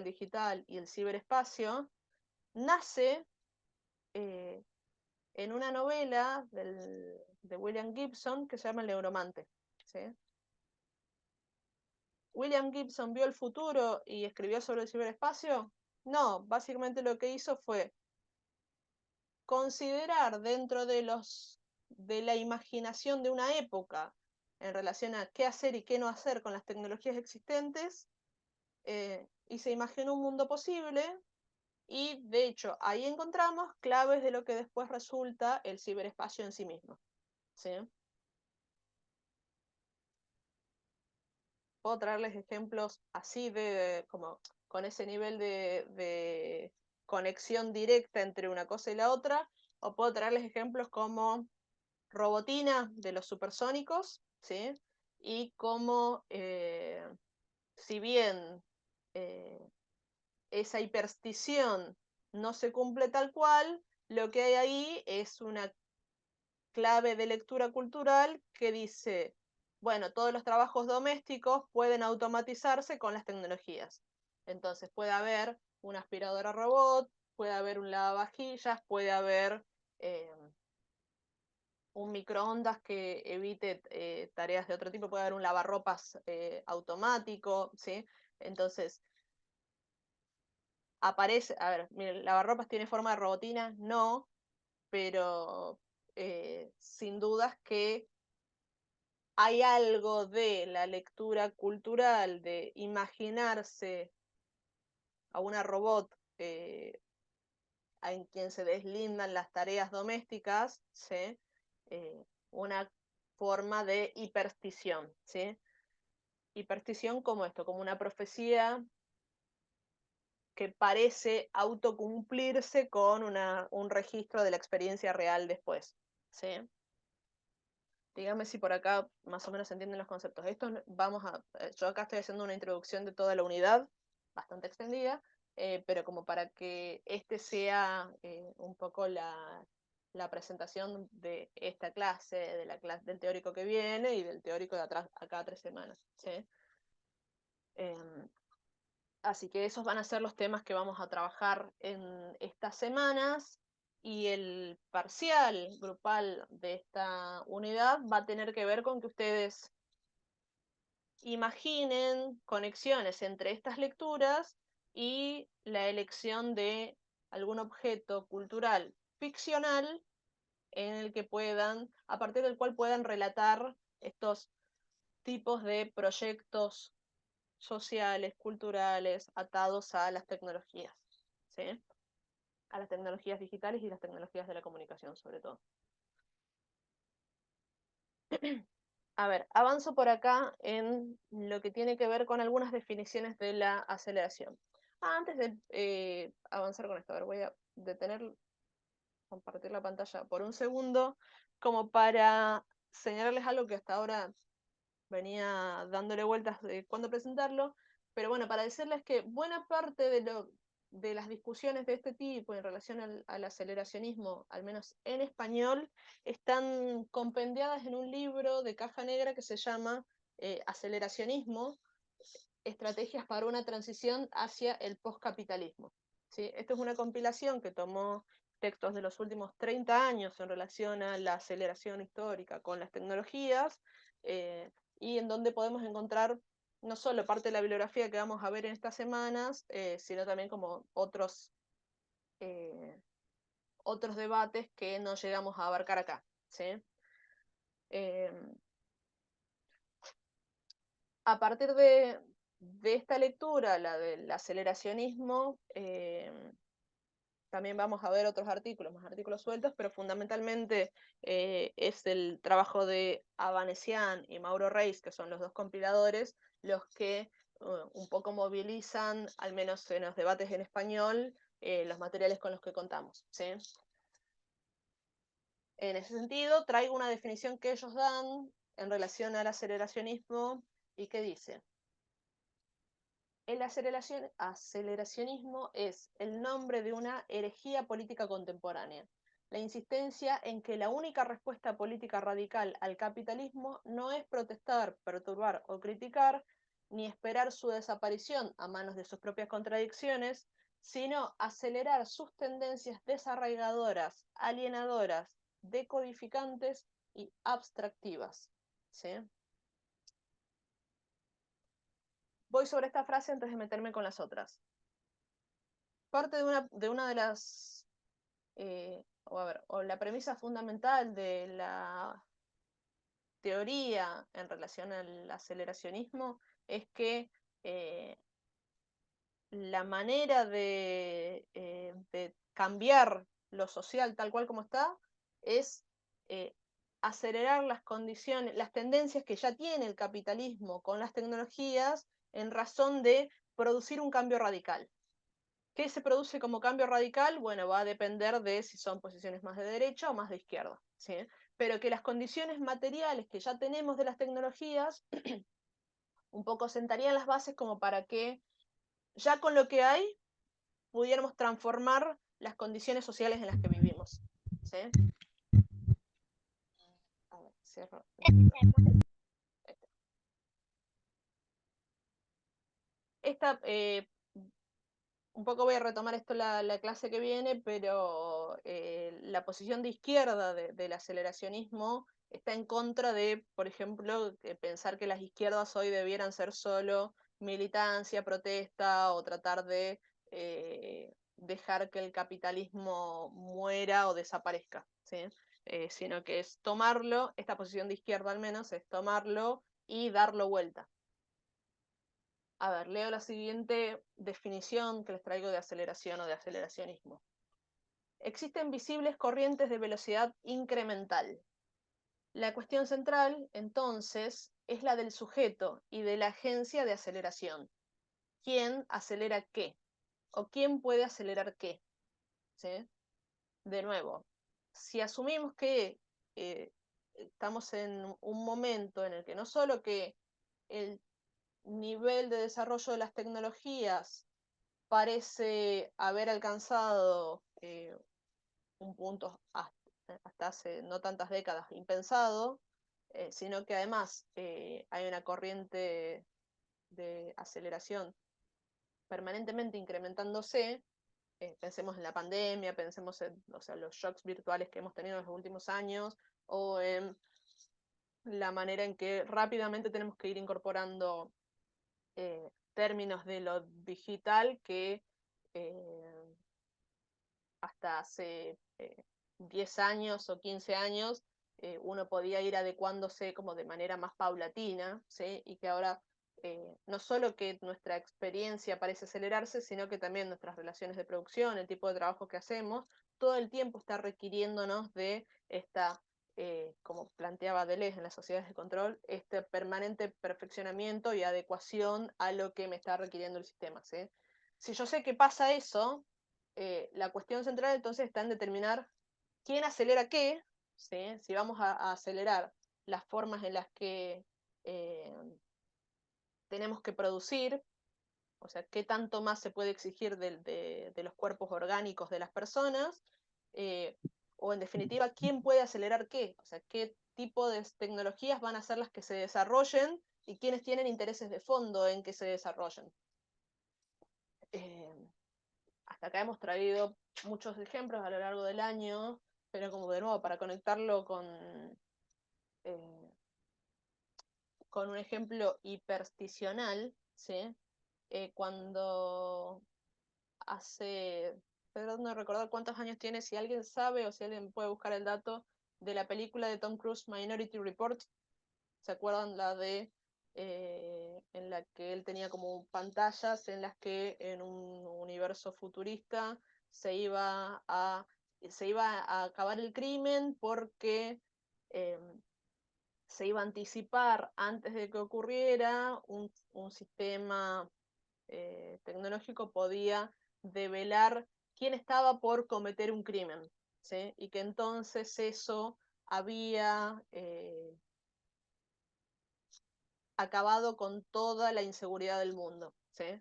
digital y el ciberespacio, nace en una novela de William Gibson que se llama El Neuromante, ¿sí? ¿William Gibson vio el futuro y escribió sobre el ciberespacio? No, básicamente lo que hizo fue considerar dentro de la imaginación de una época en relación a qué hacer y qué no hacer con las tecnologías existentes, y se imaginó un mundo posible, y de hecho ahí encontramos claves de lo que después resulta el ciberespacio en sí mismo, ¿sí? Puedo traerles ejemplos así como con ese nivel de conexión directa entre una cosa y la otra, o puedo traerles ejemplos como Robotina de los supersónicos, ¿sí? Y cómo, si bien esa hiperstición no se cumple tal cual, lo que hay ahí es una clave de lectura cultural que dice, bueno, todos los trabajos domésticos pueden automatizarse con las tecnologías. Entonces puede haber una aspiradora robot, puede haber un lavavajillas, puede haber un microondas que evite tareas de otro tipo, puede haber un lavarropas automático, ¿sí? Entonces, aparece, a ver, miren, ¿lavarropas tiene forma de robotina? No, pero sin dudas que hay algo de la lectura cultural, de imaginarse a una robot en quien se deslindan las tareas domésticas, ¿sí? Una forma de hiperstición, ¿sí? Hiperstición como esto, como una profecía que parece autocumplirse con un registro de la experiencia real después, ¿sí? Dígame si por acá más o menos se entienden los conceptos. Yo acá estoy haciendo una introducción de toda la unidad, bastante extendida, pero como para que este sea un poco la presentación de esta clase, de la clase del teórico que viene y del teórico de atrás, acá a 3 semanas, ¿sí? Así que esos van a ser los temas que vamos a trabajar en estas semanas, y el parcial grupal de esta unidad va a tener que ver con que ustedes imaginen conexiones entre estas lecturas y la elección de algún objeto cultural ficcional en el que puedan, a partir del cual puedan relatar estos tipos de proyectos sociales, culturales, atados a las tecnologías, ¿sí? A las tecnologías digitales y las tecnologías de la comunicación, sobre todo. A ver, avanzo por acá en lo que tiene que ver con algunas definiciones de la aceleración. Antes de avanzar con esto, a ver, voy a detener, compartir la pantalla por un segundo, como para señalarles algo que hasta ahora venía dándole vueltas de cuándo presentarlo, pero bueno, para decirles que buena parte de las discusiones de este tipo en relación al aceleracionismo, al menos en español, están compendiadas en un libro de caja negra que se llama Aceleracionismo, estrategias para una transición hacia el postcapitalismo. ¿Sí? Esto es una compilación que tomó textos de los últimos 30 años en relación a la aceleración histórica con las tecnologías, y en donde podemos encontrar no solo parte de la bibliografía que vamos a ver en estas semanas, sino también como eh, otros debates que no llegamos a abarcar acá. ¿Sí? Eh, a partir de esta lectura, la del aceleracionismo, también vamos a ver otros artículos, más artículos sueltos, pero fundamentalmente es el trabajo de Avanesian y Mauro Reis, que son los dos compiladores, los que un poco movilizan, al menos en los debates en español, los materiales con los que contamos. ¿Sí? En ese sentido, traigo una definición que ellos dan en relación al aceleracionismo y que dice: el aceleracionismo es el nombre de una herejía política contemporánea, la insistencia en que la única respuesta política radical al capitalismo no es protestar, perturbar o criticar, ni esperar su desaparición a manos de sus propias contradicciones, sino acelerar sus tendencias desarraigadoras, alienadoras, decodificantes y abstractivas. ¿Sí? Voy sobre esta frase antes de meterme con las otras. Parte de una de las, o la premisa fundamental de la teoría en relación al aceleracionismo es que eh, la manera de cambiar lo social tal cual como está es acelerar las condiciones, las tendencias que ya tiene el capitalismo con las tecnologías en razón de producir un cambio radical. ¿Qué se produce como cambio radical? Bueno, va a depender de si son posiciones más de derecha o más de izquierda, ¿sí? Pero que las condiciones materiales que ya tenemos de las tecnologías un poco sentarían las bases como para que ya con lo que hay pudiéramos transformar las condiciones sociales en las que vivimos. ¿Sí? A ver, cierro la pantalla. Esta, un poco voy a retomar esto la clase que viene, pero la posición de izquierda del aceleracionismo está en contra de, por ejemplo, pensar que las izquierdas hoy debieran ser solo militancia, protesta o tratar de dejar que el capitalismo muera o desaparezca, ¿sí? Sino que es tomarlo, esta posición de izquierda al menos, es tomarlo y darlo vuelta. A ver, leo la siguiente definición que les traigo de aceleración o de aceleracionismo. Existen visibles corrientes de velocidad incremental. La cuestión central, entonces, es la del sujeto y de la agencia de aceleración. ¿Quién acelera qué? ¿O quién puede acelerar qué? ¿Sí? De nuevo, si asumimos que estamos en un momento en el que no solo que el nivel de desarrollo de las tecnologías parece haber alcanzado un punto hasta hace no tantas décadas impensado, sino que además hay una corriente de aceleración permanentemente incrementándose. Pensemos en la pandemia, pensemos en, o sea, los shocks virtuales que hemos tenido en los últimos años, o en la manera en que rápidamente tenemos que ir incorporando términos de lo digital que hasta hace 10 años o 15 años uno podía ir adecuándose como de manera más paulatina, ¿sí? Y que ahora no solo que nuestra experiencia parece acelerarse, sino que también nuestras relaciones de producción, el tipo de trabajo que hacemos, todo el tiempo está requiriéndonos de esta como planteaba Deleuze en las sociedades de control, este permanente perfeccionamiento y adecuación a lo que me está requiriendo el sistema, ¿sí? Si yo sé que pasa eso, la cuestión central entonces está en determinar quién acelera qué, ¿sí? Si vamos a acelerar las formas en las que tenemos que producir, o sea, qué tanto más se puede exigir de los cuerpos orgánicos de las personas, eh, o en definitiva, quién puede acelerar qué, o sea, qué tipo de tecnologías van a ser las que se desarrollen y quiénes tienen intereses de fondo en que se desarrollen. Hasta acá hemos traído muchos ejemplos a lo largo del año, pero como de nuevo, para conectarlo eh, con un ejemplo hipersticional, ¿sí? Cuando hace, estoy tratando de recordar cuántos años tiene, si alguien sabe o si alguien puede buscar el dato de la película de Tom Cruise, Minority Report. ¿Se acuerdan la de en la que él tenía como pantallas en las que en un universo futurista se iba a, se iba a acabar el crimen porque eh, se iba a anticipar antes de que ocurriera un sistema tecnológico podía develar quién estaba por cometer un crimen, ¿sí? Y que entonces eso había acabado con toda la inseguridad del mundo, ¿sí?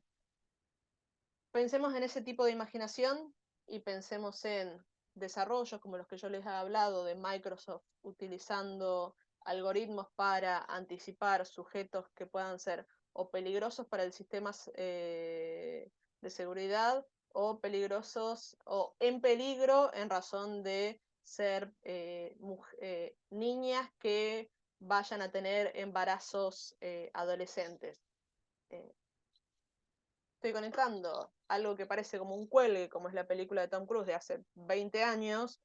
Pensemos en ese tipo de imaginación y pensemos en desarrollos como los que yo les he hablado de Microsoft utilizando algoritmos para anticipar sujetos que puedan ser o peligrosos para el sistema de seguridad o peligrosos o en peligro en razón de ser niñas que vayan a tener embarazos adolescentes. Eh, Estoy conectando algo que parece como un cuelgue, como es la película de Tom Cruise de hace 20 años,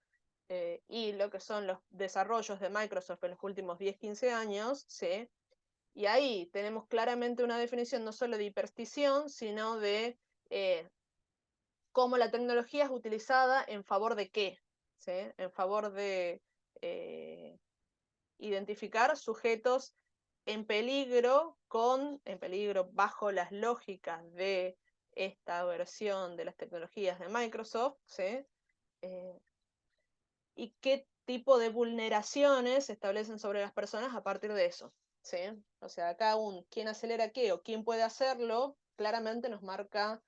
y lo que son los desarrollos de Microsoft en los últimos 10, 15 años, ¿sí? Y ahí tenemos claramente una definición no solo de hiperstición, sino de cómo la tecnología es utilizada en favor de qué, ¿sí? En favor de eh, identificar sujetos en peligro bajo las lógicas de esta versión de las tecnologías de Microsoft, ¿sí? Eh, y qué tipo de vulneraciones se establecen sobre las personas a partir de eso, ¿sí? O sea, acá un quién acelera qué o quién puede hacerlo, claramente nos marca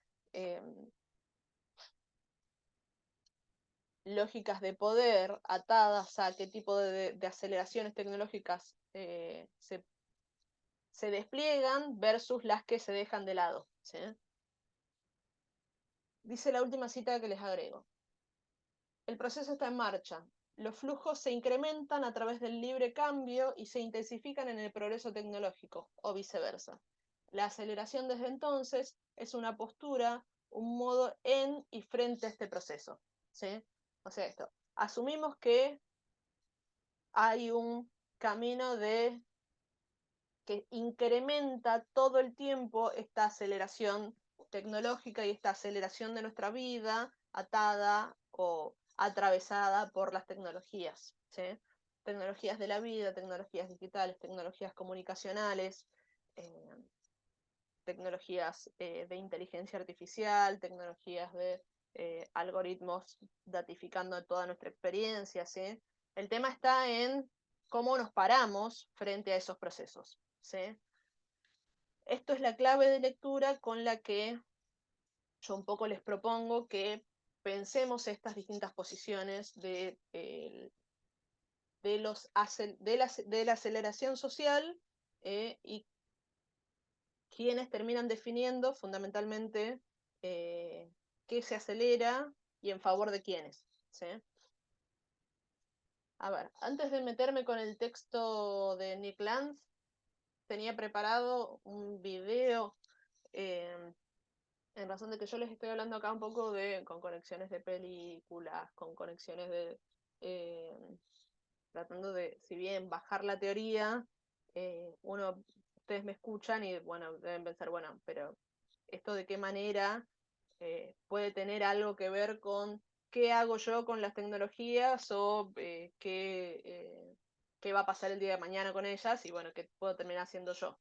lógicas de poder atadas a qué tipo de aceleraciones tecnológicas se despliegan versus las que se dejan de lado, ¿sí? Dice la última cita que les agrego. El proceso está en marcha. Los flujos se incrementan a través del libre cambio y se intensifican en el progreso tecnológico, o viceversa. La aceleración desde entonces es una postura, un modo en y frente a este proceso, ¿sí? O sea, esto. Asumimos que hay un camino de que incrementa todo el tiempo esta aceleración tecnológica y esta aceleración de nuestra vida atada o atravesada por las tecnologías, ¿sí? Tecnologías de la vida, tecnologías digitales, tecnologías comunicacionales, eh, tecnologías de inteligencia artificial, tecnologías de algoritmos datificando toda nuestra experiencia, ¿sí? El tema está en cómo nos paramos frente a esos procesos, ¿sí? Esto es la clave de lectura con la que yo un poco les propongo que pensemos estas distintas posiciones de la aceleración social y quienes terminan definiendo fundamentalmente qué se acelera y en favor de quiénes, ¿sí? A ver, antes de meterme con el texto de Nick Land, tenía preparado un video en razón de que yo les estoy hablando acá un poco con conexiones de películas, con conexiones eh, tratando de, si bien bajar la teoría, ustedes me escuchan y bueno, deben pensar, bueno, pero esto de qué manera puede tener algo que ver con qué hago yo con las tecnologías o qué va a pasar el día de mañana con ellas y bueno, qué puedo terminar haciendo yo.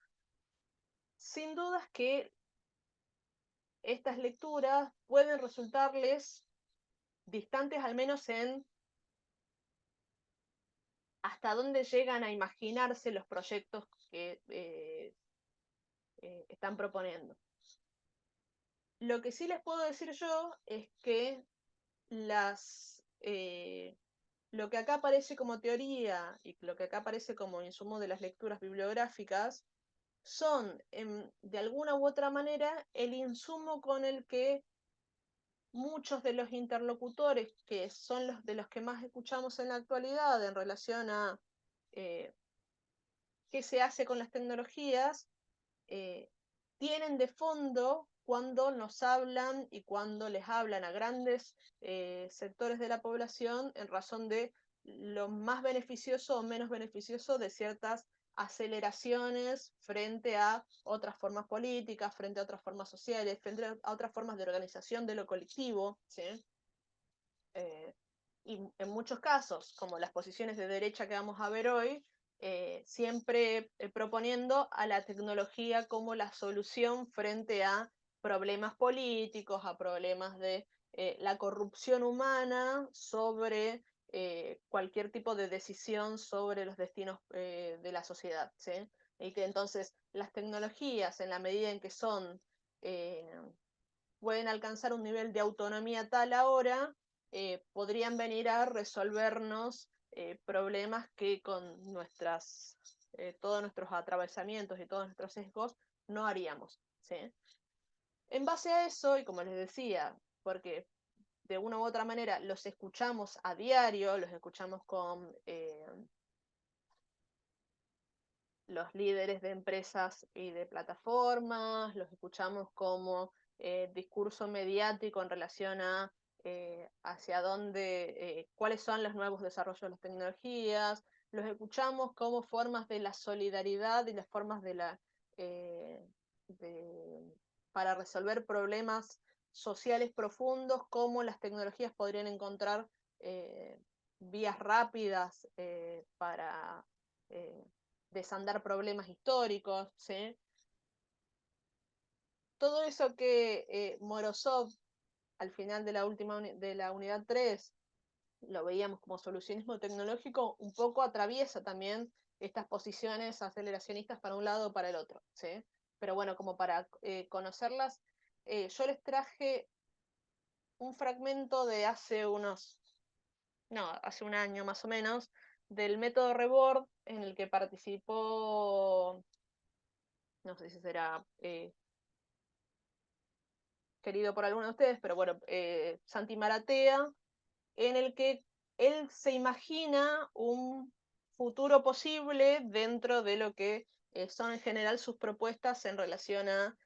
Sin dudas que estas lecturas pueden resultarles distantes al menos en hasta dónde llegan a imaginarse los proyectos que están proponiendo. Lo que sí les puedo decir yo es que lo que acá aparece como teoría y lo que acá aparece como insumo de las lecturas bibliográficas son, de alguna u otra manera, el insumo con el que muchos de los interlocutores, que son los de los que más escuchamos en la actualidad en relación a eh, qué se hace con las tecnologías, tienen de fondo cuando nos hablan y cuando les hablan a grandes sectores de la población en razón de lo más beneficioso o menos beneficioso de ciertas aceleraciones frente a otras formas políticas, frente a otras formas sociales, frente a otras formas de organización de lo colectivo, ¿sí? Y en muchos casos, como las posiciones de derecha que vamos a ver hoy, siempre proponiendo a la tecnología como la solución frente a problemas políticos, a problemas de la corrupción humana sobre cualquier tipo de decisión sobre los destinos de la sociedad, ¿sí? Y que entonces las tecnologías, en la medida en que eh, pueden alcanzar un nivel de autonomía tal ahora, podrían venir a resolvernos problemas que con todos nuestros atravesamientos y todos nuestros sesgos no haríamos, ¿sí? En base a eso, y como les decía, porque de una u otra manera los escuchamos a diario, los escuchamos con los líderes de empresas y de plataformas, los escuchamos como discurso mediático en relación a hacia dónde, cuáles son los nuevos desarrollos de las tecnologías, los escuchamos como formas de la solidaridad y las formas eh, de, para resolver problemas sociales profundos, cómo las tecnologías podrían encontrar vías rápidas para desandar problemas históricos, ¿sí? Todo eso que Morozov al final de de la unidad 3 lo veíamos como solucionismo tecnológico, un poco atraviesa también estas posiciones aceleracionistas para un lado o para el otro, ¿sí? Pero bueno, como para conocerlas, yo les traje un fragmento de hace un año más o menos, del método Rebord, en el que participó, no sé si será querido por algunos de ustedes, pero bueno, Santi Maratea, en el que él se imagina un futuro posible dentro de lo que son en general sus propuestas en relación a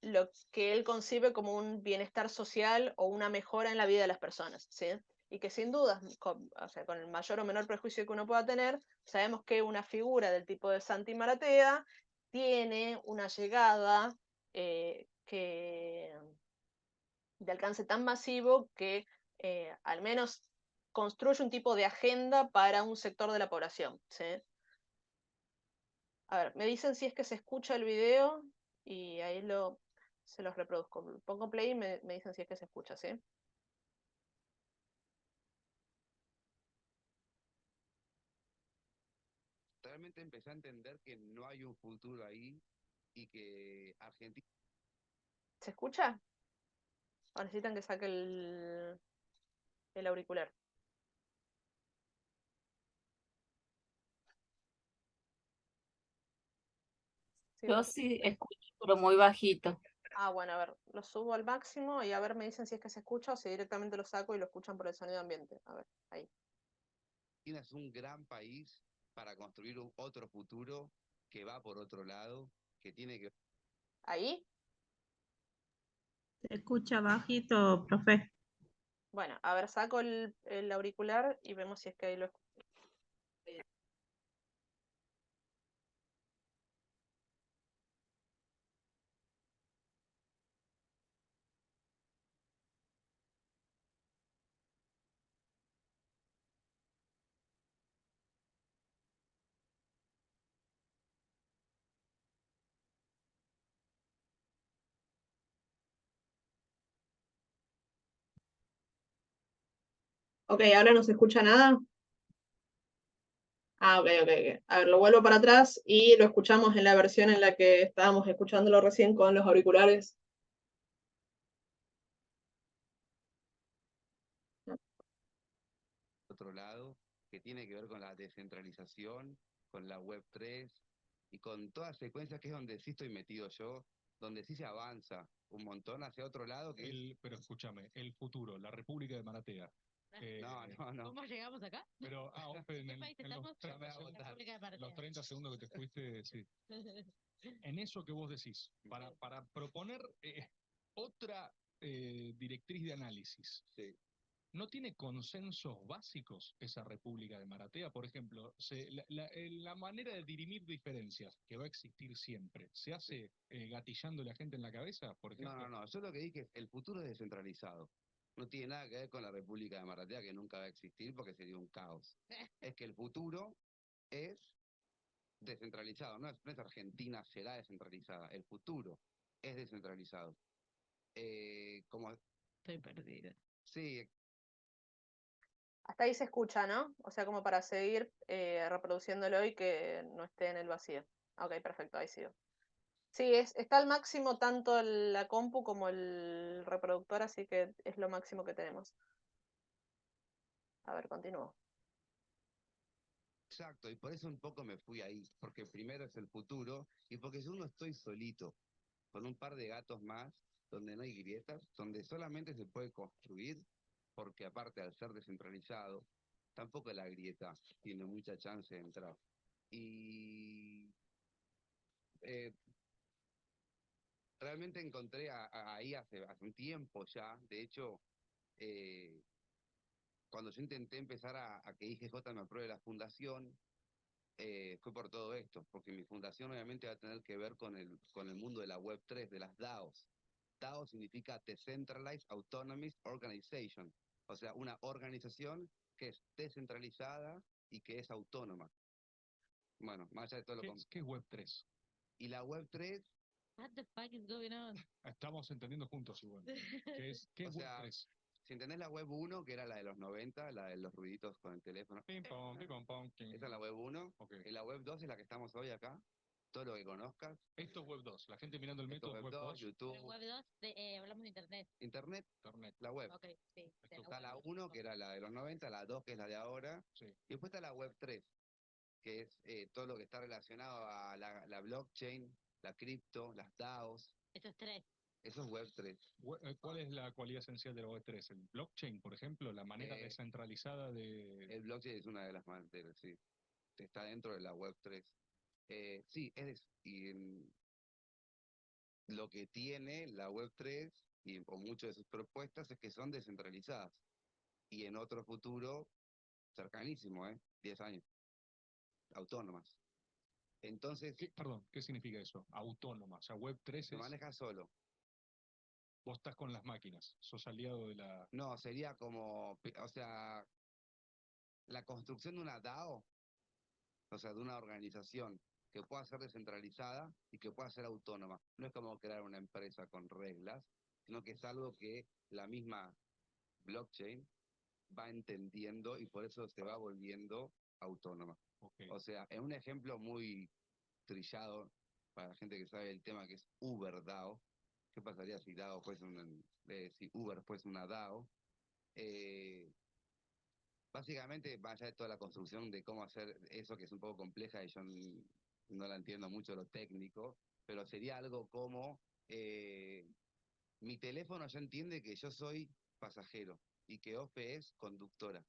lo que él concibe como un bienestar social o una mejora en la vida de las personas, ¿sí? Y que sin duda, o sea, con el mayor o menor prejuicio que uno pueda tener, sabemos que una figura del tipo de Santi Maratea tiene una llegada de alcance tan masivo que al menos construye un tipo de agenda para un sector de la población, ¿sí? A ver, me dicen si es que se escucha el video y ahí se los reproduzco. Pongo play y me dicen si es que se escucha, ¿sí? Realmente empecé a entender que no hay un futuro ahí y que Argentina... ¿Se escucha? ¿O necesitan que saque el auricular? ¿Sí? Yo sí escucho, pero muy bajito. Ah, bueno, a ver, lo subo al máximo y a ver, me dicen si es que se escucha o si directamente lo saco y lo escuchan por el sonido ambiente. A ver, ahí. Es un gran país para construir otro futuro que va por otro lado, que tiene que... ¿Ahí? Se escucha bajito, profe. Bueno, a ver, saco el auricular y vemos si es que ahí lo escucho. Ok, ¿ahora no se escucha nada? Ah, ok, ok, ok. A ver, lo vuelvo para atrás y lo escuchamos en la versión en la que estábamos escuchándolo recién con los auriculares. Otro lado, que tiene que ver con la descentralización, con la Web3 y con todas secuencias que es donde sí estoy metido yo, donde sí se avanza un montón hacia otro lado que es... Pero escúchame, el futuro, la República de Maratea. No. ¿Cómo llegamos acá? Pero, Ofe, ¿En qué país estamos? Ya me va a gustar. República de Maratea. los 30 segundos que te fuiste, sí. En eso que vos decís, para proponer otra directriz de análisis, Sí. ¿no tiene consensos básicos esa República de Maratea? Por ejemplo, la manera de dirimir diferencias, que va a existir siempre, ¿se hace gatillándole a gente en la cabeza, por ejemplo? No. Yo lo que dije es el futuro es descentralizado. No tiene nada que ver con la República de Maratea, que nunca va a existir porque sería un caos. Es que el futuro es descentralizado. No es Argentina será descentralizada. El futuro es descentralizado. Como Estoy perdida. sí, Hasta ahí se escucha, ¿no? O sea, como para seguir reproduciéndolo y que no esté en el vacío. Ok, perfecto, ahí sigo. Sí, está al máximo tanto la compu como el reproductor, así que es lo máximo que tenemos. A ver, continúo. exacto, y por eso un poco me fui ahí, porque primero es el futuro y porque yo no estoy solito, con un par de gatos más, donde no hay grietas, donde solamente se puede construir, porque aparte al ser descentralizado, tampoco la grieta tiene mucha chance de entrar. Y eh, realmente encontré ahí hace un tiempo ya, de hecho, eh, cuando yo intenté empezar a que IGJ me apruebe la fundación, fue por todo esto, porque mi fundación obviamente va a tener que ver con el mundo de la Web3, de las DAOs. DAO significa Decentralized Autonomous Organization, o sea, una organización que es descentralizada y que es autónoma. Bueno, más allá de todo ¿Qué es Web3? Y la Web3, What the fuck is going on? Estamos entendiendo juntos igual. ¿Qué es o sea, Web3? si entendés la Web 1, que era la de los 90, la de los ruiditos con el teléfono, Pim, pom, pom, esa es la Web 1, Ok. y la Web 2 es la que estamos hoy acá, todo lo que conozcas, Esto es Web 2. La gente mirando el esto método es es Web Web 2, 2. YouTube, Pero Web 2, hablamos de Internet. Internet, Internet. la web. Ok, sí. de Esto Está la web. 1, que era la de los 90, la 2, que es la de ahora, Sí. y después está la Web 3, que es todo lo que está relacionado a la blockchain, la cripto, las DAOs, Eso es 3. eso es Web 3. ¿Cuál es la cualidad esencial de la Web3? ¿El blockchain, por ejemplo? ¿La manera Eh, descentralizada de...? El blockchain es una de las materias, sí. Está dentro de la Web 3. Sí, lo que tiene la Web 3 o muchas de sus propuestas es que son descentralizadas. Y en otro futuro, cercanísimo, 10 años, autónomas. Entonces, Perdón, ¿qué significa eso? Autónoma. O sea, Web3 se es... maneja solo. Vos estás con las máquinas. Sos aliado de la... No, sería como, o sea, la construcción de una DAO, o sea, de una organización que pueda ser descentralizada y que pueda ser autónoma. No es como crear una empresa con reglas, sino que es algo que la misma blockchain va entendiendo y por eso se va volviendo autónoma. Okay. O sea, en un ejemplo muy trillado para la gente que sabe el tema, que es Uber DAO. ¿Qué pasaría si si Uber fuese una DAO? Básicamente, más allá de toda la construcción de cómo hacer eso, que es un poco compleja y yo no la entiendo mucho lo técnico, pero sería algo como mi teléfono ya entiende que yo soy pasajero y que Ofe es conductora.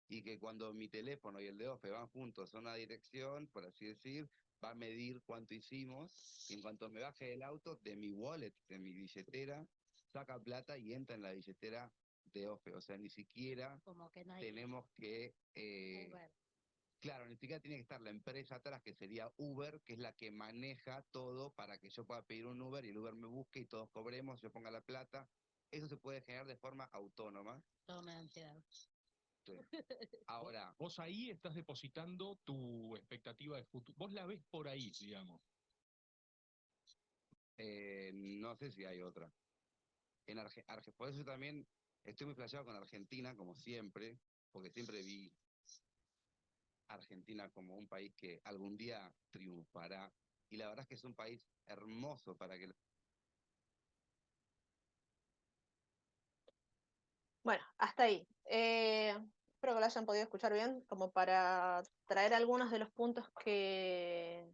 Y que cuando mi teléfono y el de Ofe van juntos a una dirección, por así decir, va a medir cuánto hicimos, y en cuanto me baje del auto, de mi wallet, de mi billetera, saca plata y entra en la billetera de Ofe. O sea, ni siquiera Como que no hay tenemos que... Uber. Claro, ni siquiera tiene que estar la empresa atrás, que sería Uber, que es la que maneja todo para que yo pueda pedir un Uber y el Uber me busque y todos cobremos, yo ponga la plata. Eso se puede generar de forma autónoma. Todo me da ansiedad. Sí. Ahora, Vos ahí estás depositando tu expectativa de futuro. Vos la ves por ahí, digamos. no sé si hay otra. Por eso también estoy muy flasheado con Argentina, como siempre, porque siempre vi Argentina como un país que algún día triunfará, y la verdad es que es un país hermoso para que... Bueno, hasta ahí. Espero que lo hayan podido escuchar bien, como para traer algunos de los puntos que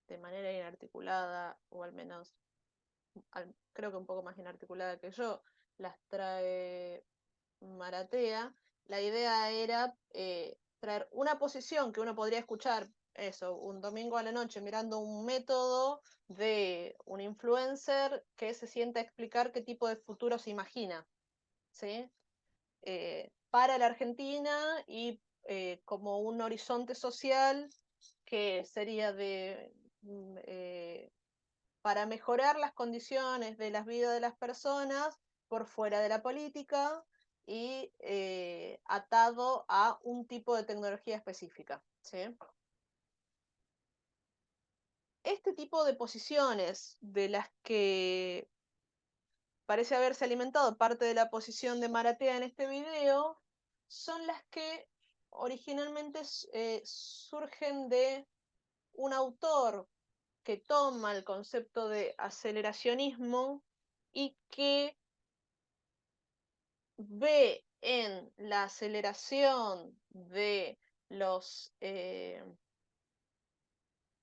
de manera inarticulada, o al menos creo que un poco más inarticulada que yo, las trae Maratea. La idea era traer una posición que uno podría escuchar eso, un domingo a la noche mirando un método de un influencer que se sienta a explicar qué tipo de futuro se imagina, ¿sí? Para la Argentina y como un horizonte social que sería para mejorar las condiciones de las vidas de las personas por fuera de la política y atado a un tipo de tecnología específica, ¿sí? Este tipo de posiciones de las que parece haberse alimentado parte de la posición de Maratea en este video son las que originalmente surgen de un autor que toma el concepto de aceleracionismo y que ve en la aceleración de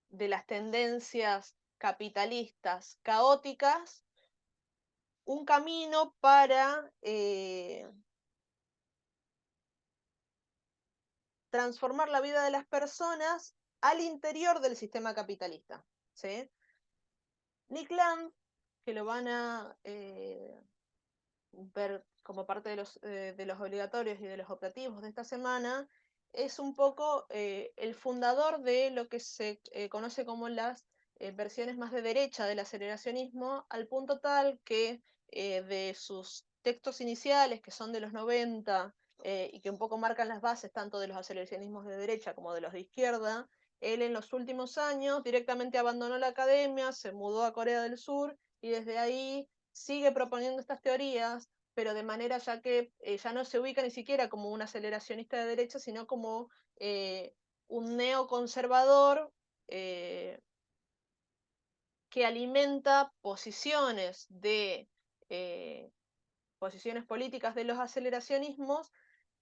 las tendencias capitalistas caóticas un camino para transformar la vida de las personas al interior del sistema capitalista, ¿sí? Nick Land, que lo van a ver como parte de los obligatorios y de los optativos de esta semana, es un poco el fundador de lo que se conoce como las versiones más de derecha del aceleracionismo, al punto tal que de sus textos iniciales, que son de los 90, y que un poco marcan las bases tanto de los aceleracionismos de derecha como de los de izquierda, él en los últimos años directamente abandonó la academia, se mudó a Corea del Sur y desde ahí sigue proponiendo estas teorías, pero de manera ya que ya no se ubica ni siquiera como un aceleracionista de derecha, sino como un neoconservador que alimenta posiciones políticas de los aceleracionismos,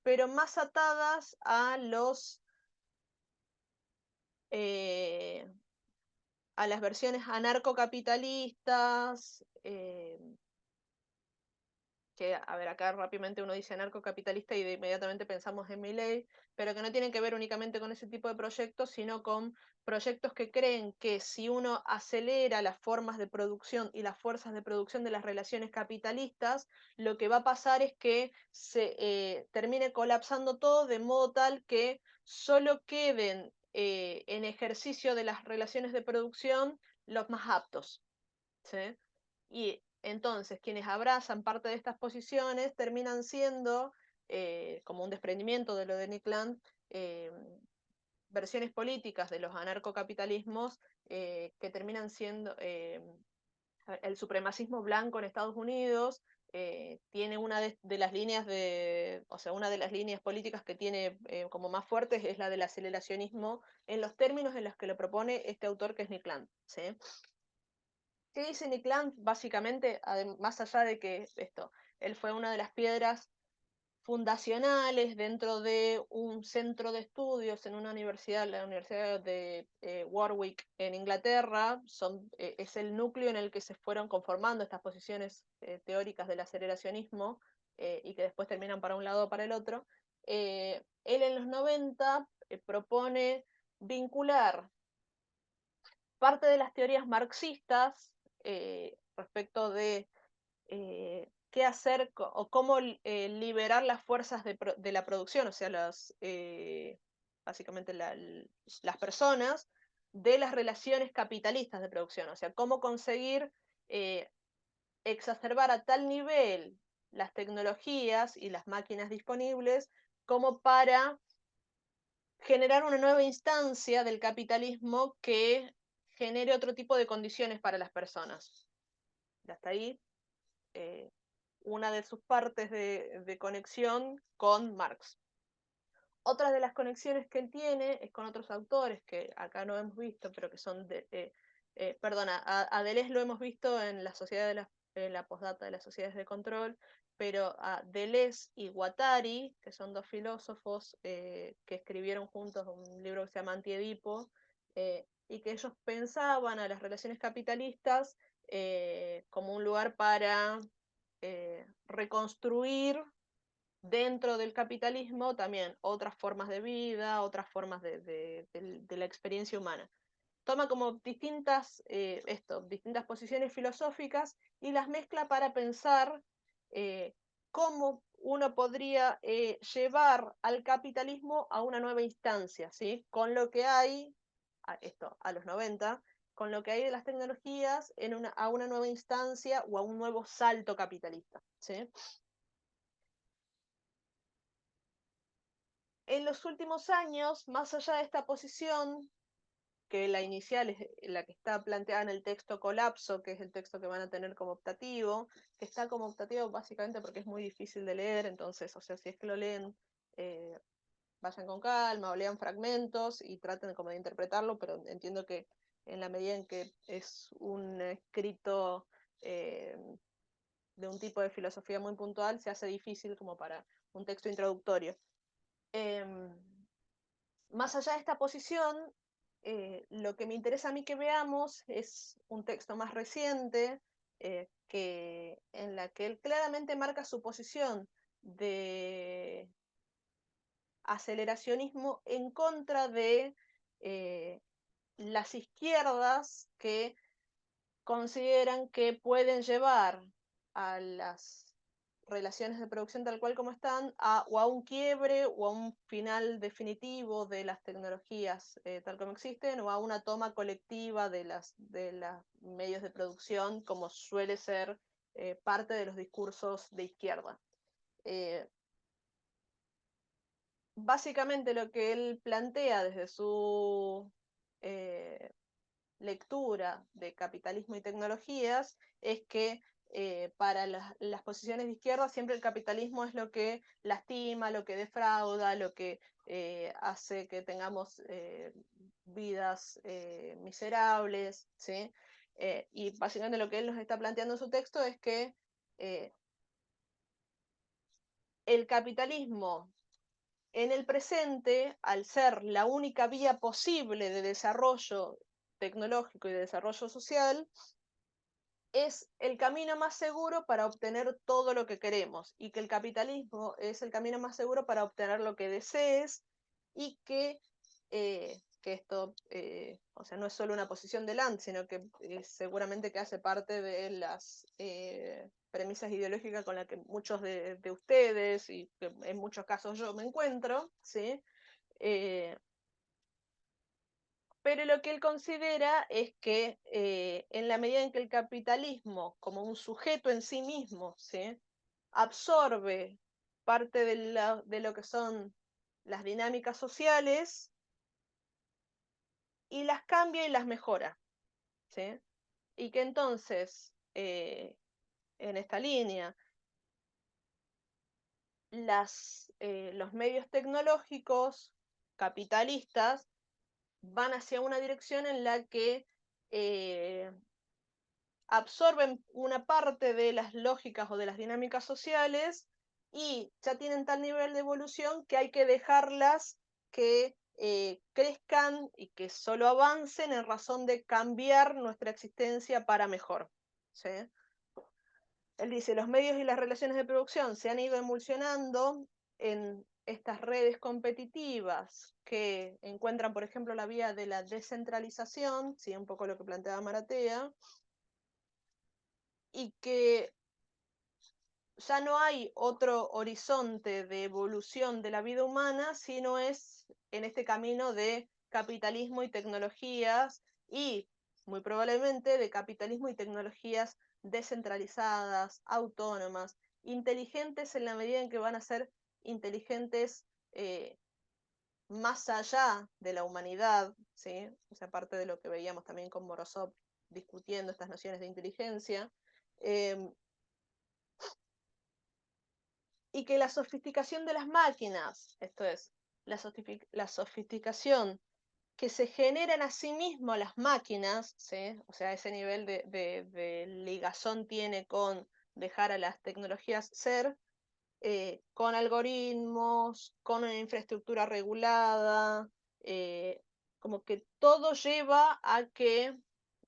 pero más atadas a las versiones anarcocapitalistas, que, a ver, acá rápidamente uno dice anarcocapitalista y inmediatamente pensamos en Milei, pero que no tienen que ver únicamente con ese tipo de proyectos, sino con proyectos que creen que si uno acelera las formas de producción y las fuerzas de producción de las relaciones capitalistas, lo que va a pasar es que se termine colapsando todo de modo tal que solo queden en ejercicio de las relaciones de producción los más aptos, ¿sí? Y entonces quienes abrazan parte de estas posiciones terminan siendo, como un desprendimiento de lo de Nick Land, versiones políticas de los anarcocapitalismos que terminan siendo el supremacismo blanco en Estados Unidos. Tiene una de las líneas o sea, una de las líneas políticas que tiene como más fuertes es la del aceleracionismo en los términos en los que lo propone este autor que es Nick Land, ¿sí? ¿Qué dice Nick Land? Básicamente, más allá de que él fue una de las piedras fundacionales dentro de un centro de estudios en una universidad, la Universidad de Warwick en Inglaterra, es el núcleo en el que se fueron conformando estas posiciones teóricas del aceleracionismo y que después terminan para un lado o para el otro. Él en los 90 propone vincular parte de las teorías marxistas respecto de qué hacer o cómo liberar las fuerzas de la producción, o sea, básicamente las personas, de las relaciones capitalistas de producción, o sea, cómo conseguir exacerbar a tal nivel las tecnologías y las máquinas disponibles como para generar una nueva instancia del capitalismo que genere otro tipo de condiciones para las personas. Hasta ahí una de sus partes de conexión con Marx. Otra de las conexiones que él tiene es con otros autores que acá no hemos visto, pero que son perdona, a Deleuze lo hemos visto en la sociedad en la postdata de las sociedades de control, pero a Deleuze y Guattari, que son dos filósofos que escribieron juntos un libro que se llama Antiedipo, y que ellos pensaban a las relaciones capitalistas como un lugar para reconstruir dentro del capitalismo también otras formas de vida, otras formas de la experiencia humana. Toma como distintas posiciones filosóficas y las mezcla para pensar cómo uno podría llevar al capitalismo a una nueva instancia, ¿sí? Con lo que hay, a los 90, con lo que hay de las tecnologías a una nueva instancia o a un nuevo salto capitalista, ¿sí? En los últimos años, más allá de esta posición, que la inicial es la que está planteada en el texto Colapso, que es el texto que van a tener como optativo, que está como optativo básicamente porque es muy difícil de leer, entonces, o sea, si es que lo leen, vayan con calma o lean fragmentos y traten como de interpretarlo, pero entiendo que en la medida en que es un escrito de un tipo de filosofía muy puntual, se hace difícil como para un texto introductorio. Más allá de esta posición, lo que me interesa a mí que veamos es un texto más reciente, en la que él claramente marca su posición de aceleracionismo en contra de las izquierdas que consideran que pueden llevar a las relaciones de producción tal cual como están, o a un quiebre o a un final definitivo de las tecnologías tal como existen, o a una toma colectiva de los medios de producción, como suele ser parte de los discursos de izquierda. Básicamente lo que él plantea desde su lectura de capitalismo y tecnologías es que para las posiciones de izquierda siempre el capitalismo es lo que lastima, lo que defrauda, lo que hace que tengamos vidas miserables, ¿sí? Y básicamente lo que él nos está planteando en su texto es que el capitalismo en el presente, al ser la única vía posible de desarrollo tecnológico y de desarrollo social, es el camino más seguro para obtener todo lo que queremos, y que el capitalismo es el camino más seguro para obtener lo que desees, y que esto, o sea, no es solo una posición delante, sino que seguramente que hace parte de las premisas ideológicas con las que muchos de ustedes, y que en muchos casos yo me encuentro, ¿sí? Pero lo que él considera es que en la medida en que el capitalismo, como un sujeto en sí mismo, ¿sí?, absorbe parte de lo que son las dinámicas sociales y las cambia y las mejora, ¿sí? Y que entonces, en esta línea, los medios tecnológicos capitalistas van hacia una dirección en la que absorben una parte de las lógicas o de las dinámicas sociales y ya tienen tal nivel de evolución que hay que dejarlas que crezcan y que solo avancen en razón de cambiar nuestra existencia para mejor, ¿sí? Él dice, los medios y las relaciones de producción se han ido emulsionando en estas redes competitivas que encuentran, por ejemplo, la vía de la descentralización, ¿sí?, un poco lo que planteaba Maratea, y que ya no hay otro horizonte de evolución de la vida humana, sino es en este camino de capitalismo y tecnologías, y muy probablemente de capitalismo y tecnologías descentralizadas, autónomas, inteligentes en la medida en que van a ser inteligentes más allá de la humanidad, ¿sí? O sea, parte de lo que veíamos también con Morozov discutiendo estas nociones de inteligencia. y que la sofisticación de las máquinas, esto es, la sofisticación que se generan a sí mismo las máquinas, ¿sí? O sea, ese nivel de ligazón tiene con dejar a las tecnologías ser, con algoritmos, con una infraestructura regulada, como que todo lleva a que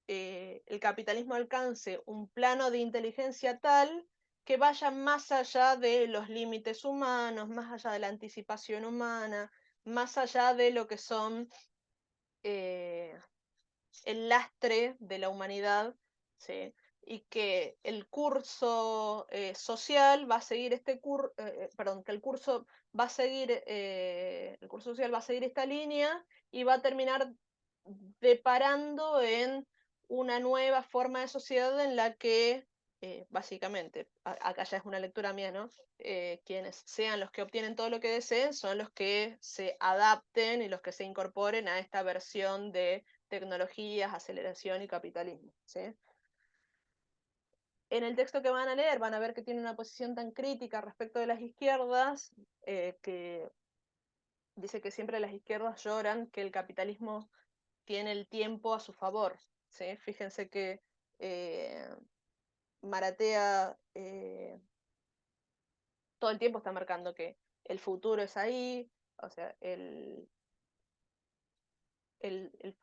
el capitalismo alcance un plano de inteligencia tal que vaya más allá de los límites humanos, más allá de la anticipación humana, más allá de lo que son el lastre de la humanidad, ¿sí? Y que el curso social va a seguir perdón, que el curso va a seguir, el curso social va a seguir esta línea y va a terminar deparando en una nueva forma de sociedad en la que, básicamente, acá ya es una lectura mía, ¿no? Quienes sean los que obtienen todo lo que deseen son los que se adapten y los que se incorporen a esta versión de tecnologías, aceleración y capitalismo, ¿sí? En el texto que van a leer van a ver que tiene una posición tan crítica respecto de las izquierdas, que dice que siempre las izquierdas lloran que el capitalismo tiene el tiempo a su favor, ¿sí? Fíjense que Maratea todo el tiempo está marcando que el futuro es ahí, o sea, el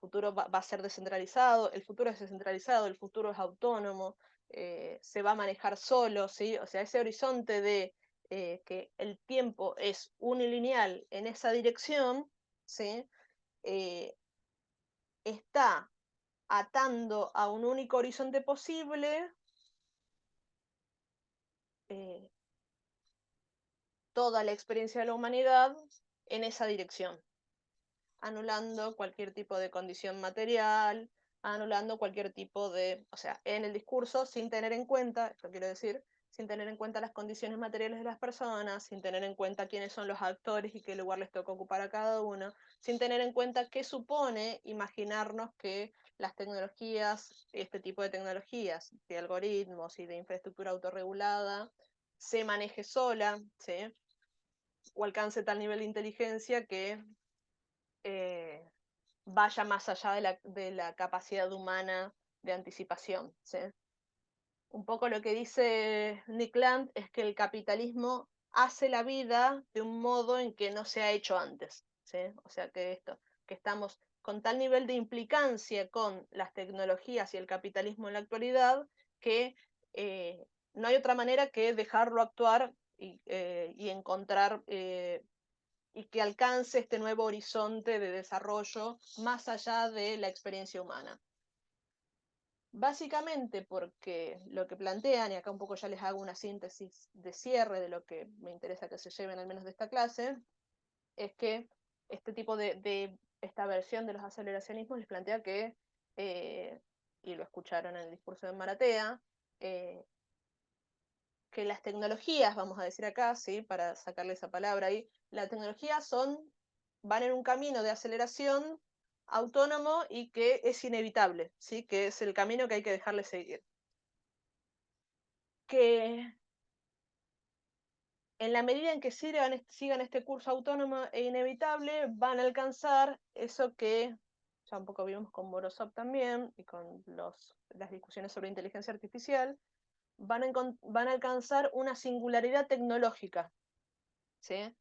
futuro va a ser descentralizado, el futuro es descentralizado, el futuro es autónomo, se va a manejar solo, ¿sí? O sea, ese horizonte de que el tiempo es unilineal en esa dirección, ¿sí? Eh, está atando a un único horizonte posible eh, toda la experiencia de la humanidad en esa dirección, anulando cualquier tipo de condición material, anulando cualquier tipo de, o sea, en el discurso sin tener en cuenta, esto quiero decir, sin tener en cuenta las condiciones materiales de las personas, sin tener en cuenta quiénes son los actores y qué lugar les toca ocupar a cada uno, sin tener en cuenta qué supone imaginarnos que las tecnologías, este tipo de tecnologías, de algoritmos y de infraestructura autorregulada, se maneje sola, ¿sí? O alcance tal nivel de inteligencia que vaya más allá de la capacidad humana de anticipación, ¿sí? Un poco lo que dice Nick Land es que el capitalismo hace la vida de un modo en que no se ha hecho antes, ¿sí? O sea que estamos con tal nivel de implicancia con las tecnologías y el capitalismo en la actualidad que no hay otra manera que dejarlo actuar y encontrar y que alcance este nuevo horizonte de desarrollo más allá de la experiencia humana. Básicamente porque lo que plantean, y acá un poco ya les hago una síntesis de cierre de lo que me interesa que se lleven al menos de esta clase, es que este tipo esta versión de los aceleracionismos les plantea que, y lo escucharon en el discurso de Maratea, que las tecnologías, vamos a decir acá, ¿sí? Para sacarle esa palabra ahí, las tecnologías van en un camino de aceleración autónomo y que es inevitable, ¿sí? Que es el camino que hay que dejarle seguir. Que en la medida en que sigan este curso autónomo e inevitable, van a alcanzar eso que ya un poco vimos con Morozov también y con las discusiones sobre inteligencia artificial, van a alcanzar una singularidad tecnológica, ¿sí?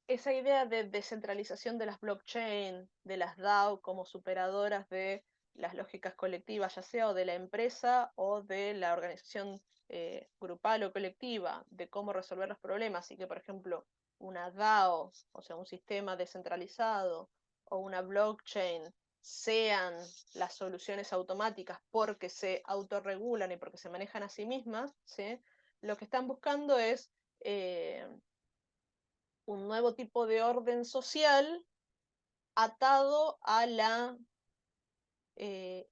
Esa idea de descentralización de las blockchain, de las DAO como superadoras de las lógicas colectivas, ya sea o de la empresa o de la organización grupal o colectiva, de cómo resolver los problemas, y que, por ejemplo, una DAO, o sea, un sistema descentralizado, o una blockchain sean las soluciones automáticas porque se autorregulan y porque se manejan a sí mismas, ¿sí? Lo que están buscando es un nuevo tipo de orden social atado a la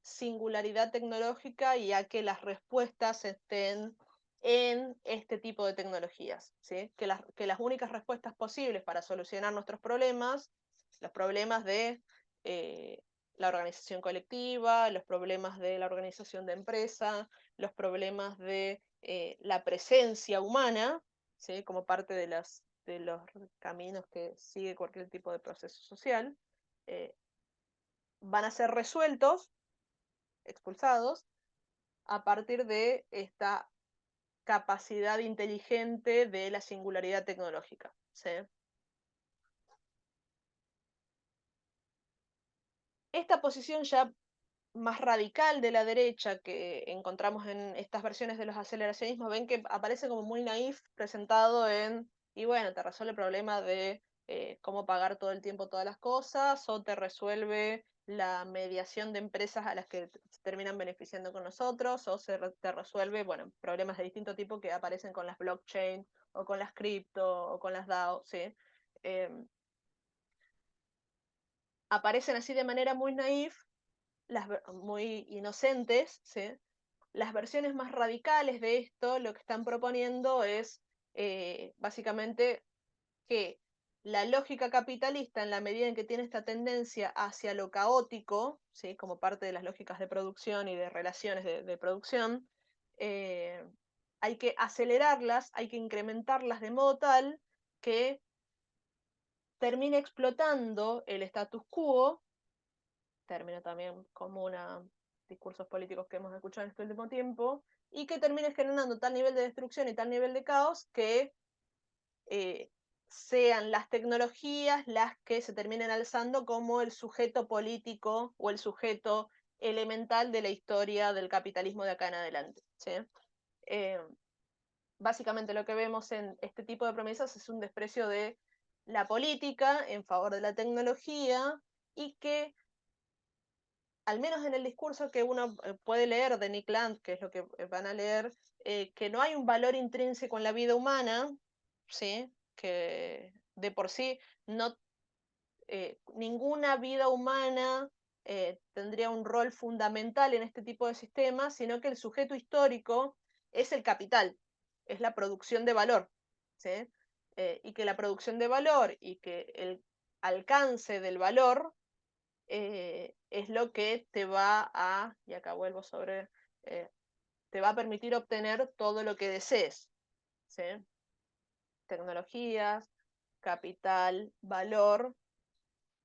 singularidad tecnológica y a que las respuestas estén en este tipo de tecnologías, ¿sí? Que las únicas respuestas posibles para solucionar nuestros problemas, los problemas de la organización colectiva, los problemas de la organización de empresa, los problemas de la presencia humana, ¿sí? Como parte de los caminos que sigue cualquier tipo de proceso social, van a ser resueltos, expulsados, a partir de esta capacidad inteligente de la singularidad tecnológica, ¿sí? Esta posición ya más radical de la derecha que encontramos en estas versiones de los aceleracionismos, ven que aparece como muy naif presentado y bueno, te resuelve el problema de cómo pagar todo el tiempo todas las cosas, o te resuelve la mediación de empresas a las que se terminan beneficiando con nosotros, o te resuelve, bueno, problemas de distinto tipo que aparecen con las blockchain, o con las cripto, o con las DAO, ¿sí? Aparecen así de manera muy naif, muy inocentes, ¿sí? Las versiones más radicales de esto lo que están proponiendo es básicamente que la lógica capitalista, en la medida en que tiene esta tendencia hacia lo caótico, ¿sí? Como parte de las lógicas de producción y de relaciones de producción, eh, hay que acelerarlas, hay que incrementarlas de modo tal que termine explotando el status quo, término también común a discursos políticos que hemos escuchado en este último tiempo, y que termine generando tal nivel de destrucción y tal nivel de caos que sean las tecnologías las que se terminen alzando como el sujeto político o el sujeto elemental de la historia del capitalismo de acá en adelante, ¿sí? Básicamente lo que vemos en este tipo de promesas es un desprecio de la política en favor de la tecnología, y que al menos en el discurso que uno puede leer de Nick Land, que es lo que van a leer, que no hay un valor intrínseco en la vida humana, ¿sí? Que de por sí no, ninguna vida humana tendría un rol fundamental en este tipo de sistemas, sino que el sujeto histórico es el capital, es la producción de valor, ¿sí? Y que la producción de valor y que el alcance del valor es lo que te va a, y acá vuelvo sobre, te va a permitir obtener todo lo que desees, ¿sí? Tecnologías, capital, valor,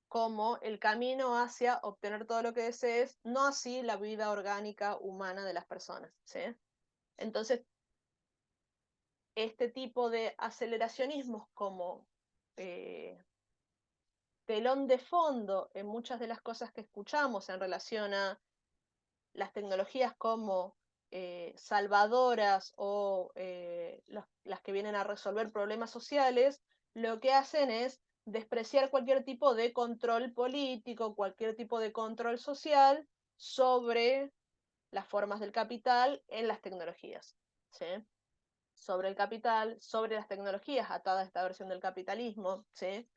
como el camino hacia obtener todo lo que desees, no así la vida orgánica humana de las personas, ¿sí? Entonces, este tipo de aceleracionismos como telón de fondo en muchas de las cosas que escuchamos en relación a las tecnologías como salvadoras o las que vienen a resolver problemas sociales, lo que hacen es despreciar cualquier tipo de control político, cualquier tipo de control social sobre las formas del capital en las tecnologías, ¿sí? Sobre el capital, sobre las tecnologías atadas a esta versión del capitalismo, ¿sí?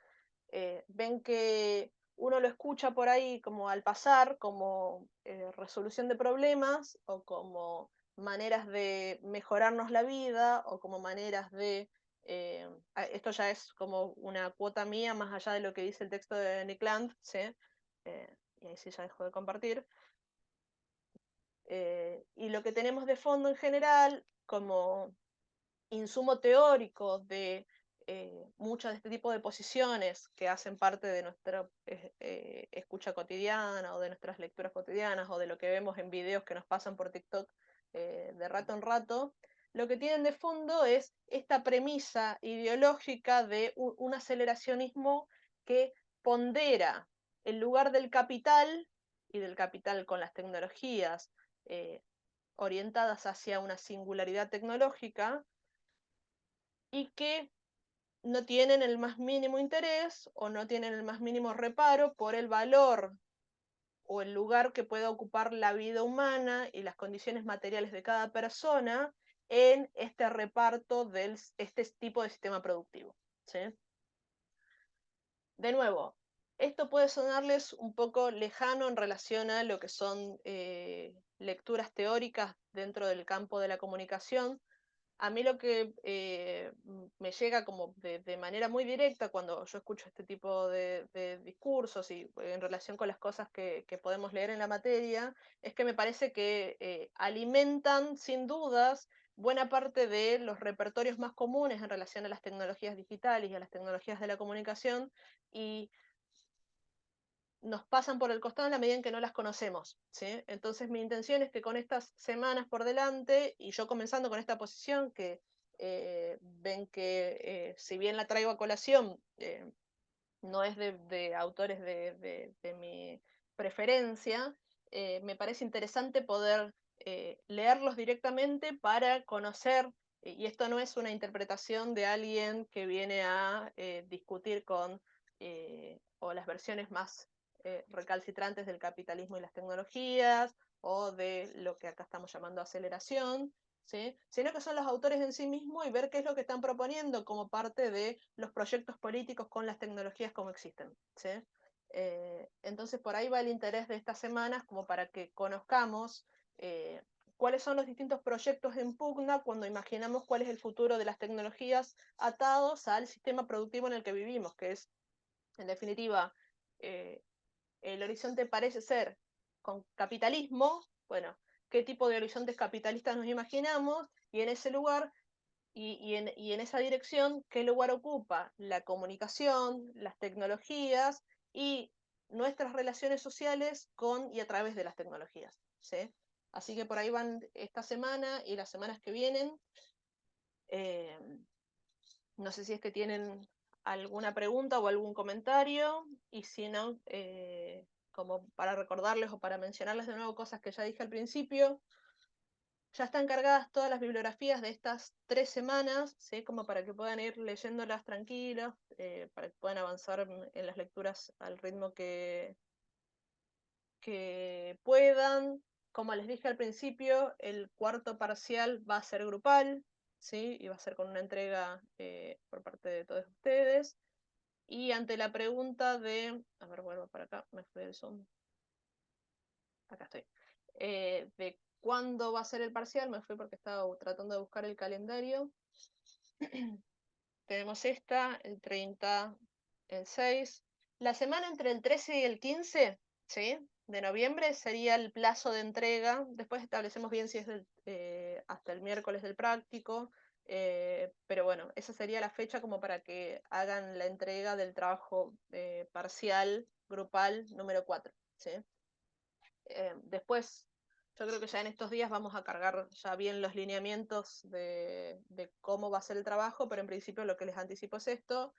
Ven que uno lo escucha por ahí como al pasar, como resolución de problemas, o como maneras de mejorarnos la vida, o como maneras de... esto ya es como una cuota mía, más allá de lo que dice el texto de Nick Land, ¿sí? Y ahí sí ya dejo de compartir. Y lo que tenemos de fondo en general, como insumo teórico de muchas de este tipo de posiciones que hacen parte de nuestra escucha cotidiana, o de nuestras lecturas cotidianas, o de lo que vemos en videos que nos pasan por TikTok de rato en rato, lo que tienen de fondo es esta premisa ideológica de un aceleracionismo que pondera el lugar del capital, y del capital con las tecnologías orientadas hacia una singularidad tecnológica, y que no tienen el más mínimo interés o no tienen el más mínimo reparo por el valor o el lugar que pueda ocupar la vida humana y las condiciones materiales de cada persona en este reparto de este tipo de sistema productivo, ¿sí? De nuevo, esto puede sonarles un poco lejano en relación a lo que son lecturas teóricas dentro del campo de la comunicación. A mí lo que me llega como de manera muy directa cuando yo escucho este tipo de discursos, y en relación con las cosas que podemos leer en la materia, es que me parece que alimentan sin dudas buena parte de los repertorios más comunes en relación a las tecnologías digitales y a las tecnologías de la comunicación, y nos pasan por el costado en la medida en que no las conocemos, ¿sí? Entonces mi intención es que con estas semanas por delante, y yo comenzando con esta posición, que ven que si bien la traigo a colación, no es de autores de mi preferencia, me parece interesante poder leerlos directamente para conocer, y esto no es una interpretación de alguien que viene a discutir con o las versiones más recalcitrantes del capitalismo y las tecnologías, o de lo que acá estamos llamando aceleración, ¿sí? Sino que son los autores en sí mismos y ver qué es lo que están proponiendo como parte de los proyectos políticos con las tecnologías como existen, ¿sí? Entonces por ahí va el interés de estas semanas, como para que conozcamos cuáles son los distintos proyectos en pugna cuando imaginamos cuál es el futuro de las tecnologías atados al sistema productivo en el que vivimos, que es, en definitiva, el horizonte parece ser con capitalismo. Bueno, qué tipo de horizontes capitalistas nos imaginamos, y en ese lugar y en esa dirección, qué lugar ocupa la comunicación, las tecnologías y nuestras relaciones sociales con y a través de las tecnologías, ¿sí? Así que por ahí van esta semana y las semanas que vienen. Eh, no sé si es que tienen alguna pregunta o algún comentario, y si no, como para recordarles o para mencionarles de nuevo cosas que ya dije al principio, ya están cargadas todas las bibliografías de estas 3 semanas, ¿sí? Como para que puedan ir leyéndolas tranquilos, para que puedan avanzar en las lecturas al ritmo que puedan. Como les dije al principio, el cuarto parcial va a ser grupal, ¿sí? Y va a ser con una entrega por parte de todos ustedes. Y ante la pregunta de, a ver, vuelvo para acá, me fui del Zoom. Acá estoy. De cuándo va a ser el parcial, me fui porque estaba tratando de buscar el calendario. Tenemos esta, el 30, el 6. La semana entre el 13 y el 15, ¿sí? De noviembre sería el plazo de entrega. Después establecemos bien si es hasta el miércoles del práctico. Pero bueno, esa sería la fecha como para que hagan la entrega del trabajo parcial grupal número 4, ¿sí? Después, yo creo que ya en estos días vamos a cargar ya bien los lineamientos de cómo va a ser el trabajo, pero en principio lo que les anticipo es esto.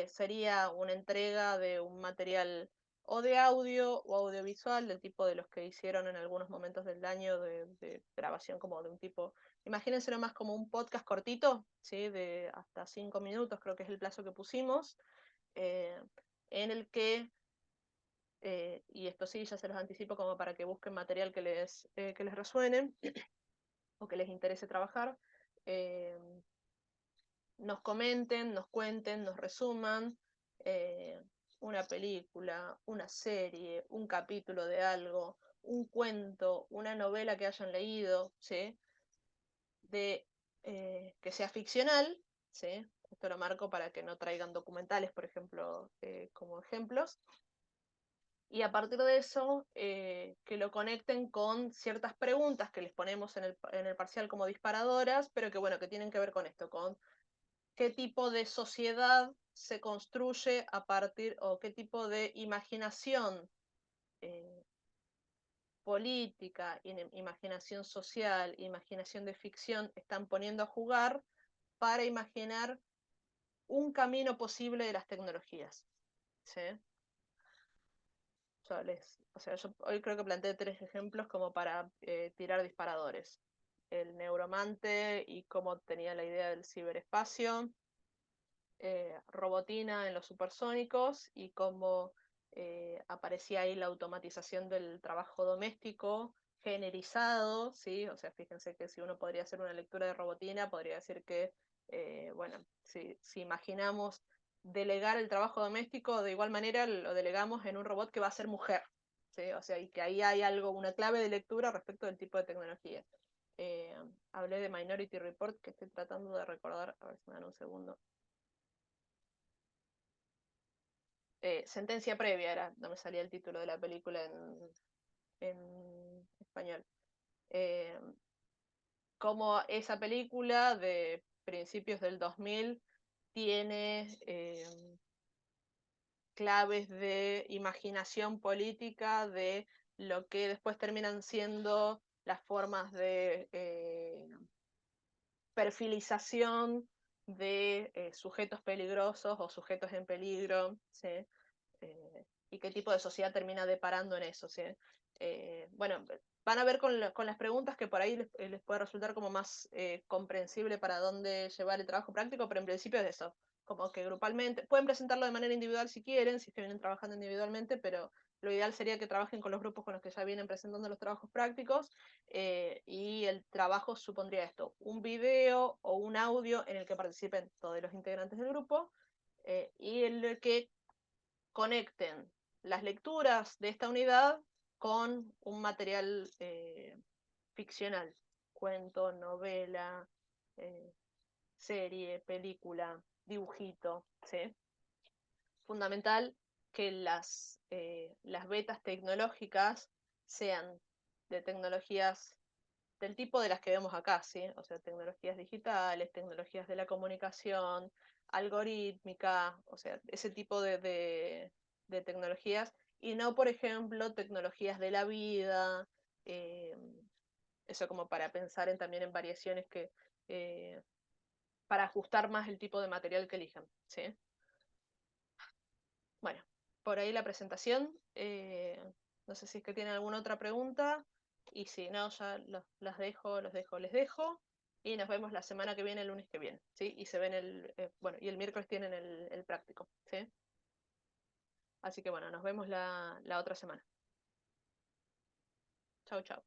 Sería una entrega de un material o de audio o audiovisual, del tipo de los que hicieron en algunos momentos del año de grabación, como de un tipo, imagínense más como un podcast cortito, ¿sí? De hasta 5 minutos, creo que es el plazo que pusimos, en el que y esto sí, ya se los anticipo como para que busquen material que les resuene o que les interese trabajar. Nos comenten, nos cuenten, nos resuman una película, una serie, un capítulo de algo, un cuento, una novela que hayan leído, ¿sí? Que sea ficcional, ¿sí? Esto lo marco para que no traigan documentales, por ejemplo, como ejemplos. Y a partir de eso, que lo conecten con ciertas preguntas que les ponemos en el parcial como disparadoras, pero que bueno, que tienen que ver con esto, con qué tipo de sociedad se construye a partir, o qué tipo de imaginación política, imaginación social, imaginación de ficción están poniendo a jugar para imaginar un camino posible de las tecnologías, ¿sí? Yo hoy creo que planteé 3 ejemplos como para tirar disparadores. El neuromante y cómo tenía la idea del ciberespacio, Robotina en los supersónicos y cómo aparecía ahí la automatización del trabajo doméstico generizado, ¿sí? O sea, fíjense que si uno podría hacer una lectura de Robotina, podría decir que, bueno, si imaginamos delegar el trabajo doméstico, de igual manera lo delegamos en un robot que va a ser mujer, ¿sí? O sea, y que ahí hay algo, una clave de lectura respecto del tipo de tecnología. Hablé de Minority Report, que estoy tratando de recordar, a ver si me dan un segundo. Sentencia previa era, no me salía el título de la película en español. cómo esa película de principios del 2000 tiene claves de imaginación política de lo que después terminan siendo las formas de perfilización de sujetos peligrosos o sujetos en peligro, ¿sí? Y qué tipo de sociedad termina deparando en eso, ¿sí? Bueno, van a ver con las preguntas que por ahí les puede resultar como más comprensible para dónde llevar el trabajo práctico, pero en principio es eso, como que grupalmente, pueden presentarlo de manera individual si quieren, si es que vienen trabajando individualmente, pero lo ideal sería que trabajen con los grupos con los que ya vienen presentando los trabajos prácticos, y el trabajo supondría esto, un video o un audio en el que participen todos los integrantes del grupo, y en el que conecten las lecturas de esta unidad con un material ficcional, cuento, novela, serie, película, dibujito, ¿sí? Fundamental que las betas tecnológicas sean de tecnologías del tipo de las que vemos acá, ¿sí? O sea, tecnologías digitales, tecnologías de la comunicación, algorítmica, o sea, ese tipo de tecnologías, y no, por ejemplo, tecnologías de la vida, eh, eso como para pensar también en variaciones eh, para ajustar más el tipo de material que elijan, ¿sí? Bueno, por ahí la presentación. No sé si es que tienen alguna otra pregunta. Y si no, ya las dejo, les dejo. Y nos vemos la semana que viene, el lunes que viene. ¿Sí? Y se ven bueno, y el miércoles tienen el práctico. ¿Sí? Así que bueno, nos vemos la otra semana. Chau, chau.